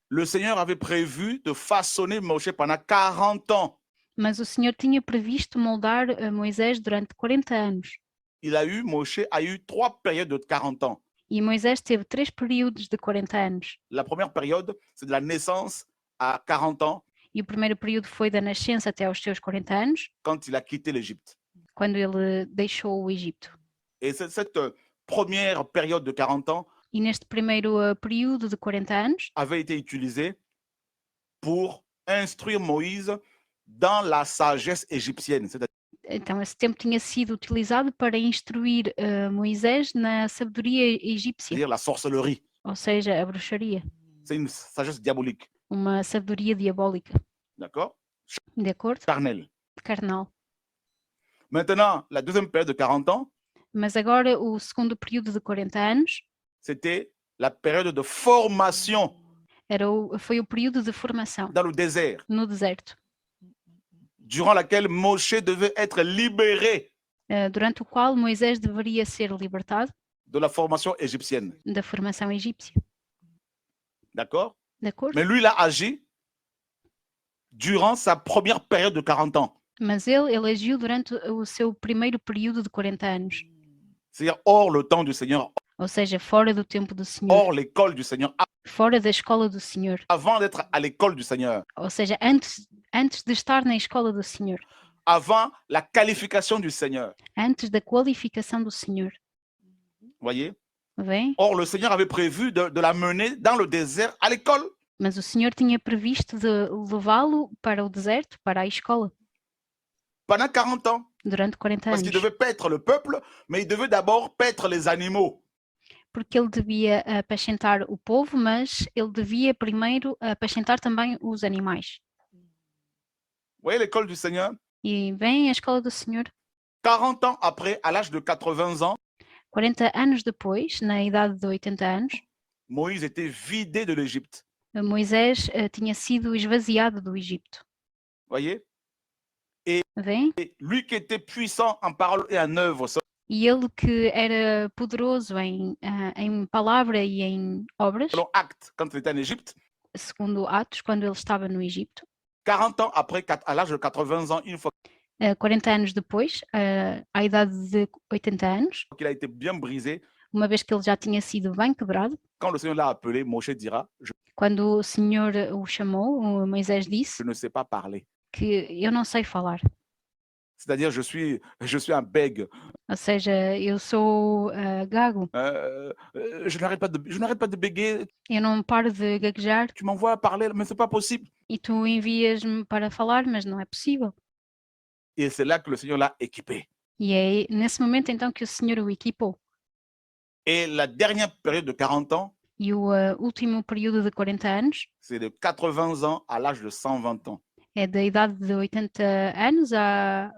le Seigneur avait prévu de façonner Moshe pendant 40 ans. Mas o Senhor tinha previsto moldar Moisés durante 40 anos. Moshe a eu 3 périodes de 40 ans. E Moisés teve 3 períodos de 40 anos. La première période, c'est de la naissance à 40 ans, E o primeiro período foi da nascença até aos seus 40 anos, quand il a quitté l'Égypte. quando ele deixou o Egito. Et cette première période de 40 ans E neste primeiro período de 40 anos, avait été utilisée pour instruire Moïse dans la sagesse égyptienne. então esse tempo tinha sido utilizado para instruir Moisés na sabedoria egípcia, C'est-à-dire la sorcellerie. ou seja, a bruxaria, C'est une sagesse diabolique. uma sabedoria diabólica, D'accord? de acordo? Charnel. Carnal. Maintenant, la deuxième période de 40 ans, Mas agora o segundo período de 40 anos c'était la période de formation foi o período de formação dans le désert, no deserto, durant laquelle Moshe devait être libéré durante o qual Moisés deveria ser libertado de la formation égyptienne. da formação egípcia. D'accord? De acordo? Mais lui, il a agi durant sa première période de 40 ans. Mas ele agiu durante o seu primeiro período de 40 anos, C'est-à-dire hors le temps du Seigneur, ou seja, fora do tempo do Senhor, hors l'école du Seigneur, fora da escola do Senhor, avant d'être à l'école du Seigneur, ou seja, antes de estar na escola do Senhor, avant la qualification du Seigneur. antes da qualificação do Senhor. Voyez? Vem? Or, le Seigneur avait prévu de la mener dans le désert à l'école. Mas o Senhor tinha previsto de levá-lo para o deserto, para a escola, Pendant 40 ans. durante 40 Parce anos, qu'il devait paître le peuple, mais il devait d'abord paître les animaux. porque ele devia apacentar o povo, mas ele devia primeiro apacentar também os animais. Vous voyez l'école du Seigneur? E vem a escola do Senhor, 40 ans après, à l'âge de 80 ans, 40 anos depois, na idade de 80 anos, Moïse était vidé de l'Égypte. Moisés tinha sido esvaziado do Egito. Voyez? Vem? Et lui qui était puissant en parole et en œuvre, E ele que era poderoso em palavra e em obras, selon Actes, quand il était en Égypte, segundo Atos, quando ele estava no Egito, 40 ans après, à l'âge de 80 ans, une fois 40 anos depois, à idade de 80 anos, qu'il a été bien brisé, uma vez que ele já tinha sido bem quebrado, quand le Seigneur l'a appelé, Moshe dira, je quando o Senhor o chamou, o Moisés disse ne sais pas parler. que eu não sei falar. C'est-à-dire, je suis un bègue. Ou seja, eu sou gago, Je n'arrête pas de bégayer. eu não paro de gaguejar Tu m'envoies parler, mais c'est pas possible. e tu envias-me para falar, mas não é possível. Et c'est là que le Seigneur l'a équipé. E é nesse momento então que o Senhor o equipou. Et la dernière période de 40 ans, E o último período de 40 anos c'est de 80 ans à l'âge de 120 ans. é da idade de 80 anos à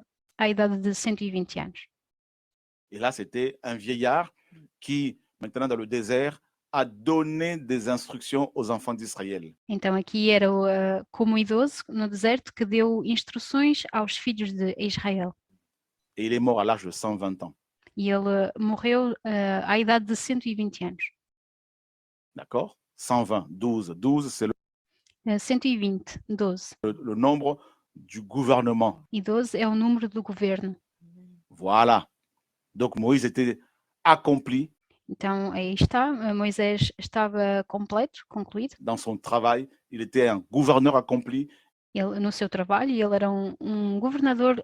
idade de 120 anos. Et là, c'était un vieillard qui, maintenant dans le désert, a donné des instructions aux enfants d'Israël. Então aqui era como idoso no deserto que deu instruções aos filhos de Israel. Et il est mort à l'âge de 120 ans. E ele morreu à idade de 120 anos. D'accord? 120, 12. 12, c'est 120, 12. le nombre du gouvernement. E 12 é o número do governo. Voilà. Donc Moïse était accompli Então aí está, Moisés estava concluído. dans son travail. Il était un gouverneur accompli. Ele, no seu trabalho, ele era um governador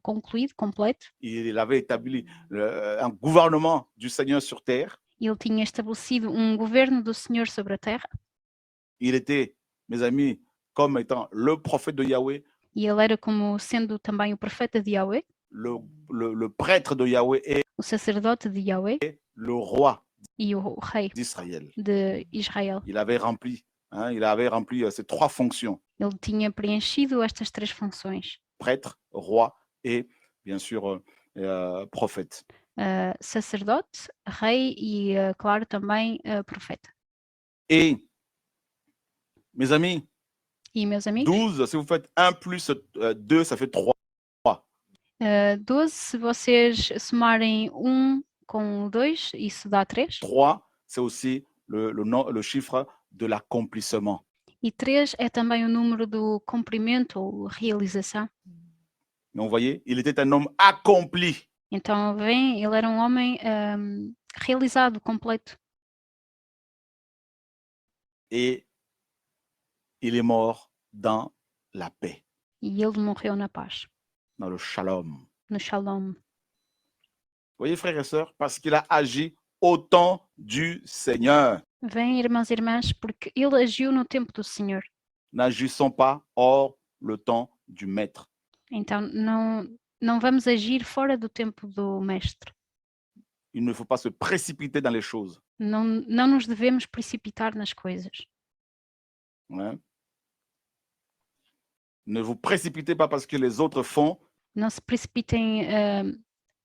concluído, completo. Il avait établi un gouvernement du Seigneur sur terre. Ele tinha estabelecido um governo do Senhor sobre a terra. Il était, mes amis, comme étant le prophète de Yahweh. E ele era como sendo também o profeta de Yahweh. le prêtre de Yahweh est O sacerdote de Yahweh le roi e o rei d'Israël. de Israel. Il avait rempli ces 3 fonctions, Ele tinha preenchido estas 3 funções: prêtre, roi et bien sûr prophète. sacerdote, rei e, claro, também profeta. Et mes amis, E, meus amigos, 12, si vous faites 1 plus 2, ça fait 3. 12, se vocês somarem 1 com 2, isso dá 3. 3, c'est aussi le chiffre de l'accomplissement. E 3 é também o número do cumprimento ou realização. Donc, vous voyez, il était un homme accompli. Então, vem, ele era um homem realizado, completo. Et il est mort dans la paix, E ele morreu na paz, dans le shalom. no shalom. Vous voyez, frères et sœurs, parce qu'il a agi au temps du Seigneur. Vem, irmãos e irmãs, porque ele agiu no tempo do Senhor. N'agissons pas hors le temps du Maître. Então, não vamos agir fora do tempo do Mestre. Il ne faut pas se précipiter dans les choses. Não nos devemos precipitar nas coisas. Hein? Ne vous précipitez pas parce que les autres font. Não se precipitem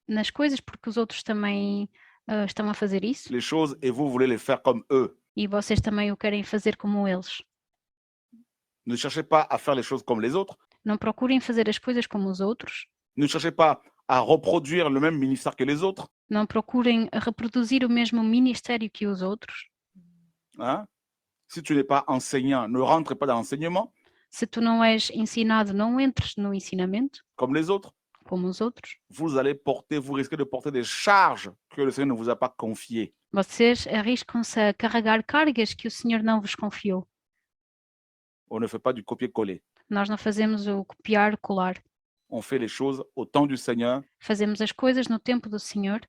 nas coisas porque os outros também estão a fazer isso. Les choses et vous voulez les faire comme eux. E vocês também o querem fazer como eles. Ne cherchez pas à faire les choses comme les autres. Não procurem fazer as coisas como os outros. Ne cherchez pas à reproduire le même ministère que les autres. Não procurem reproduzir o mesmo ministério que os outros. Hein? Si tu n'es pas enseignant, ne rentre pas dans l'enseignement Se tu não és ensinado, não entres no ensinamento comme les autres. como os outros. Vous risquez de porter des charges que le Seigneur ne vous a pas confiées. Vocês arriscam-se a carregar cargas que o Senhor não vos confiou. On ne fait pas du copier-coller. Nós não fazemos o copiar, colar. On fait les choses au temps du Seigneur. Fazemos as coisas no tempo do Senhor.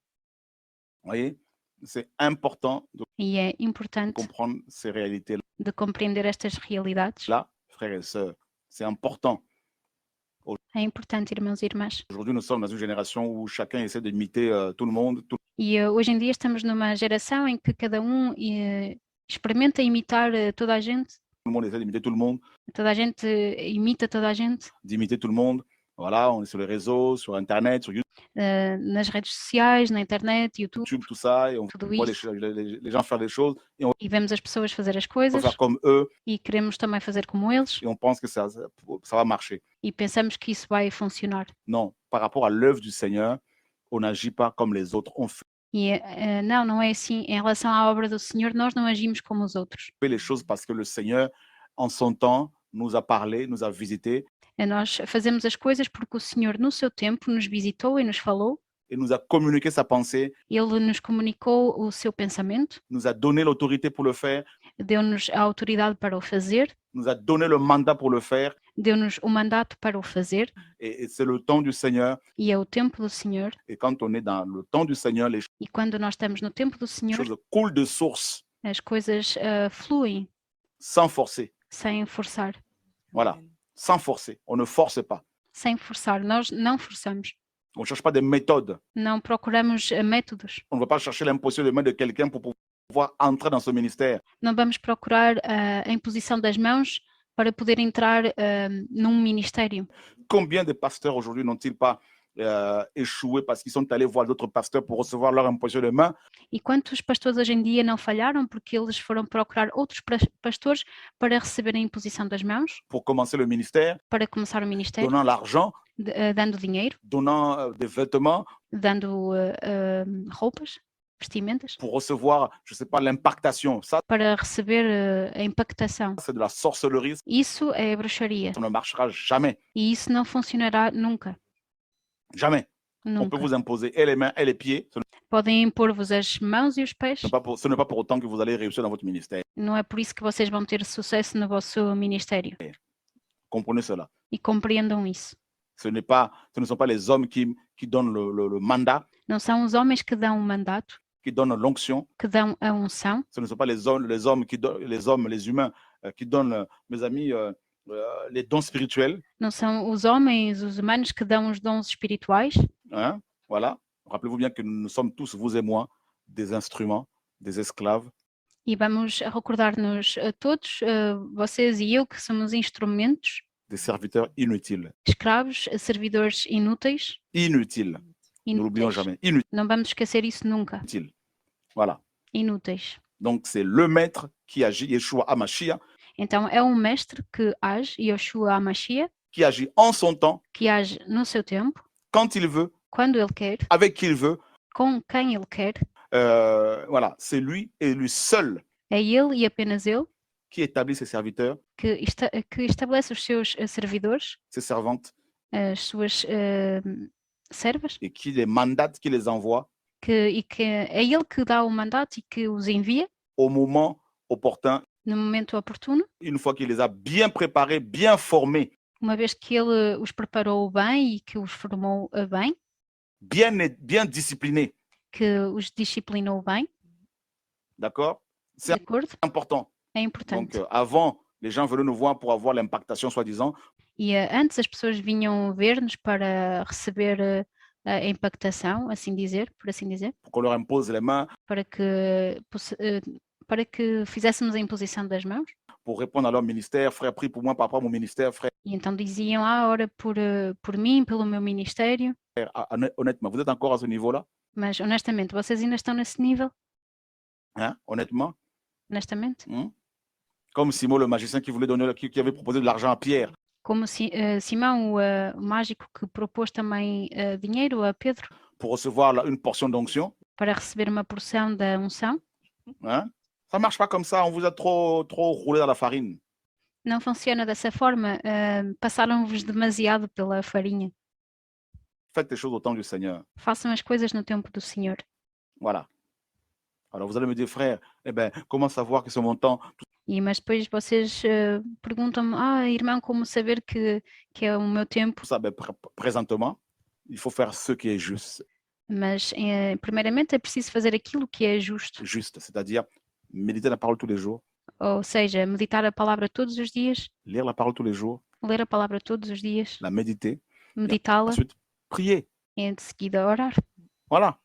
Vous voyez, c'est important de E é importante comprendre ces réalités-là, de compreender estas realidades. frères et sœurs. C'est important. É importante, irmãos e irmãs. Aujourd'hui, nous sommes dans une génération où chacun essaie d'imiter tout le monde. E hoje em dia estamos numa geração em que cada um experimenta imitar toda a gente. Tout le monde essaie d'imiter tout le monde, Toda a gente imita toda a gente. d'imiter tout le monde. Voilà, on est sur les réseaux, sur Internet, sur Nas redes sociais, na internet, YouTube, YouTube, tout ça, et on tudo voit isso. les gens faire des choses, et on E vemos as pessoas fazer as veut coisas faire comme eux, e queremos também fazer como eles et on pense que ça va marcher. e pensamos que isso vai funcionar. Non, par rapport à l'œuvre du Seigneur, on n'agit pas comme les autres. On E não é assim. Em relação à obra do Senhor, nós não agimos como os outros. fait les choses parce que le Seigneur, en son temps, nous a parlé, nous a visité, Nós fazemos as coisas porque o Senhor, no seu tempo, nos visitou e nos falou. et nous a communiqué sa pensée, Ele nos comunicou o seu pensamento, nous a donné l'autorité pour le faire, deu-nos a autoridade para o fazer, nous a donné le mandat pour le faire, deu-nos o mandato para o fazer, et c'est le temps du Seigneur. e é o tempo do Senhor. Et quand on est dans le temps du Seigneur, les E quando nós estamos no tempo do Senhor, choses coulent de source, as coisas fluem sans forcer. sem forçar. Voilà, sans forcer. On ne force pas. Sem forçar. Nós não forçamos. On ne cherche pas des méthodes. Não procuramos métodos. On ne va pas chercher l'imposition de main de quelqu'un pour pouvoir entrer dans ce ministère. Não vamos procurar a imposição das mãos para poder entrar num ministério. Combien de pasteurs aujourd'hui n'ont-ils pas échoué parce qu'ils sont allés voir d'autres pasteurs pour recevoir leur imposition de main? E quantos pastores hoje em dia não falharam porque eles foram procurar outros pastores para receberem a imposição das mãos, Pour commencer le ministère, para começar o ministério, donnant l'argent, dando dinheiro, donnant des vêtements dando roupas, vestimentas, pour recevoir, je ne sais pas, l'impactation. Ça, para receber a impactação. c'est de la sorcellerie. Isso é bruxaria. Ça ne marchera jamais. E isso não funcionará nunca. Jamais. On peut Nunca. vous imposer et les mains et les pieds. Podem impor-vos as mãos e os pés. Ce n'est pas pour autant que vous allez réussir dans votre ministère. Não é por isso que vocês vão ter sucesso no vosso ministério. Comprenez cela. E compreendam isso. Ce ne sont pas les hommes qui donnent le mandat, Não são os homens que dão o mandato, qui donnent l'onction. que dão a unção. Ce ne sont pas les humains qui donnent, mes amis, les dons spirituels. Não são os homens, os humanos que dão os dons espirituais. Hein? Voilà. Rappelez-vous bien que nous sommes tous, vous et moi, des instruments, des esclaves. E vamos recordar-nos a todos, vocês e eu, que somos instrumentos, Des serviteurs inutiles. escravos, servidores inúteis. Inutiles. Ne l'oublions jamais. Inutiles. Não vamos esquecer isso nunca. Voilà. Inúteis. Donc, c'est le maître qui agit, Yeshua HaMashiach, Então é um mestre que age, Yoshua HaMashiach, qui agit en son temps, que age no seu tempo, quand il veut, quando ele quer, avec qui il veut. com quem ele quer. Voilà, c'est lui et lui seul É ele e apenas ele qui établit ses serviteurs, que estabelece os seus servidores, ses servantes, as suas servas, et qui les mandate, qui les envoie e que é ele que dá o mandato e que os envia au moment opportun, no momento oportuno, une fois qu'il les a bien préparés, bien formés, uma vez que ele os preparou bem e que os formou bem, bien disciplinés. que os disciplinou bem, D'accord? de C'est acordo? important. É Donc, importante. avant, les gens venaient nous voir pour avoir l'impactation, soi-disant. E antes as pessoas vinham ver-nos para receber a impactação, assim dizer, por assim dizer, Pour qu'on leur impose les mains, para que fizéssemos a imposição das mãos. pour répondre à leur ministère. Frère, prie pour moi par rapport à mon ministère. Frère, E então diziam, ora por mim, pelo meu ministério. honnêtement, vous êtes encore à ce niveau-là? Mas honestamente, vocês ainda estão nesse nível? Hein? Honnêtement? Honestamente? Comme Simon le magicien qui avait proposé de l'argent à Pierre. Como Simão, o mágico, que propôs também dinheiro a Pedro Pour recevoir une portion d'onction. para receber uma porção da unção. Hein? Ça ne marche pas comme ça, on vous a trop roulé dans la farine. Não funciona dessa forma. Passaram-vos demasiado pela farinha. Faites les choses au temps du Seigneur. Façam as coisas no tempo do Senhor. Voilà. Alors vous allez me dire, frère, comment savoir que c'est mon temps? Mas depois vocês perguntam-me, irmão, como saber que é o meu tempo? Ça, présentement, il faut faire ce qui est juste. Mas, primeiramente, é preciso fazer aquilo que é justo. Juste, c'est-à-dire méditer la parole tous les jours. Ou seja, meditar a palavra todos os dias, Lire la parole tous les jours. ler a palavra todos os dias, La méditer. meditá-la Ensuite, prier. e de seguida orar. Voilà.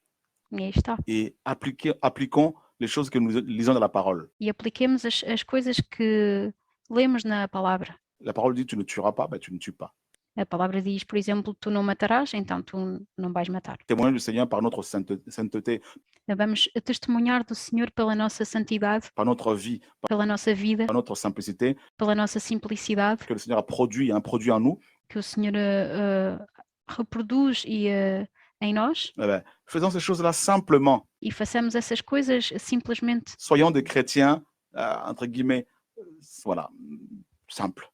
E aí está. Et appliquons les choses que nous lisons dans la parole. E apliquemos as coisas que lemos na palavra. La parole dit tu ne tueras pas, tu ne tues pas. A palavra diz, por exemplo, tu não matarás, então tu não vais matar. Témoignons du Seigneur par notre sainteté, Vamos testemunhar do Senhor pela nossa santidade, par notre vie, pela nossa vida, par notre simplicité, pela nossa simplicidade, que le Seigneur a produit en nous. que o Senhor reproduz em nós, Faisons ces choses-là simplement. e façamos essas coisas simplesmente. Soyons des chrétiens, entre guillemets, voilà, simples.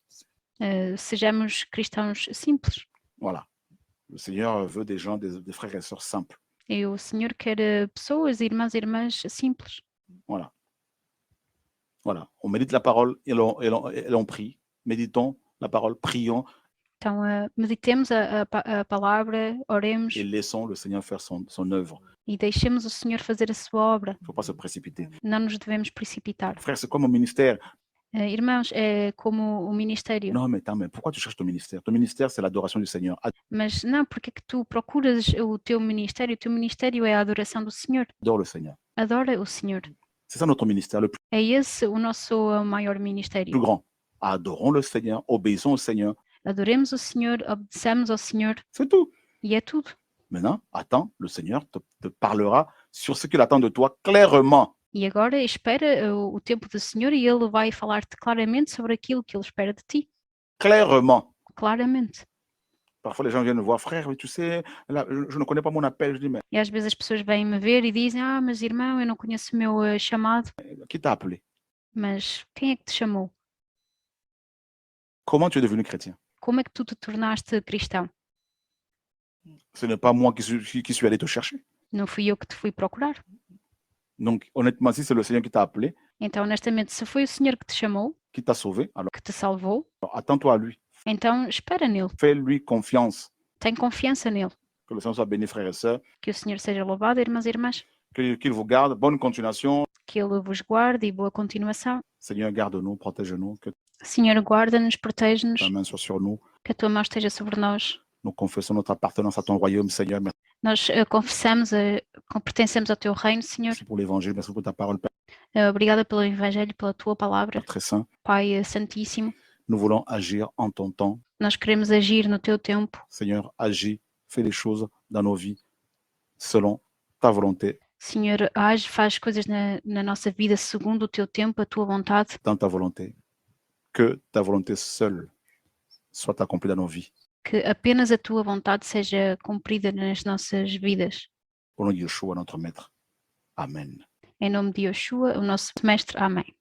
Sejamos cristãos simples. Voilà. Le Seigneur veut des gens, des frères et sœurs simples. E o Senhor quer pessoas, irmãos e irmãs simples. Voilà. Voilà. On médite la parole et l'on prie. Méditons la parole, prions. Então, meditemos a palavra, oremos et laissons le Seigneur faire son œuvre. e deixemos o Senhor fazer a sua obra. Il ne faut pas se précipiter. Não nos devemos precipitar. Frère, c'est comme au ministère. Irmãos, é como o ministério. Non, mais pourquoi tu cherches ton ministère? Ton ministère, c'est l'adoration du Seigneur. Mas não, porque é que tu procuras o teu ministério? O teu ministério é a adoração do Senhor. Adore le Seigneur. Adora o Senhor. C'est ça notre ministère, le É esse o nosso maior plus ministério. grand. Adorons le Seigneur, obéissons au Seigneur. Adoremos o Senhor, obedeçamos ao Senhor C'est tout. e é tudo. Maintenant, attends, le Seigneur te parlera sur ce qu'il attend de toi clairement. E agora espera o tempo do Senhor e Ele vai falar-te claramente sobre aquilo que Ele espera de ti. Clairement. Claramente. Parfois, les gens viennent me voir, frère, mais tu sais, là, je ne connais pas mon appel. Je dis, mais E às vezes as pessoas vêm me ver e dizem, mas irmão, eu não conheço o meu chamado. qui t'a appelé? Mas quem é que te chamou? Comment tu es devenu chrétien? Como é que tu te tornaste cristão? Ce n'est pas moi qui suis allé te chercher. Não fui eu que te fui procurar. Donc, honnêtement, si c'est le Seigneur qui t'a appelé, Então, honestamente, se foi o Senhor que te chamou, qui t'a sauvé, alors que te salvou, attends-toi à lui. então espera nele. Fais-lui confiance. Tem confiança nele. Que le Seigneur soit béni, frères et sœurs. Que o Senhor seja louvado, irmãos e irmãs. Qu'il vous garde. Bonne continuation. Que Ele vos guarde e boa continuação. Seigneur, garde-nous, protège-nous. Que Senhor, guarda-nos, ta protege-nos, main soit sur nous. que a tua mão esteja sobre nós. Nous confessons notre appartenance à ton royaume, Seigneur. Nós confessamos, pertencemos ao teu reino, Senhor. Merci pour l'évangile, merci pour ta parole, Père Obrigada pelo Evangelho, pela tua palavra, très saint. Pai Santíssimo. Nous voulons agir en ton temps. Nós queremos agir no teu tempo. Seigneur, agis, fais les choses dans nos vies selon ta volonté, Senhor, age, faz coisas na nossa vida segundo o teu tempo, a tua vontade. dans ta volonté. Que ta volonté seule soit accomplie dans nos vies. Que apenas a tua vontade seja cumprida nas nossas vidas. Au nom de Yeshua, notre Maître. Amen. Em nome de Yeshua, o nosso mestre. Amém.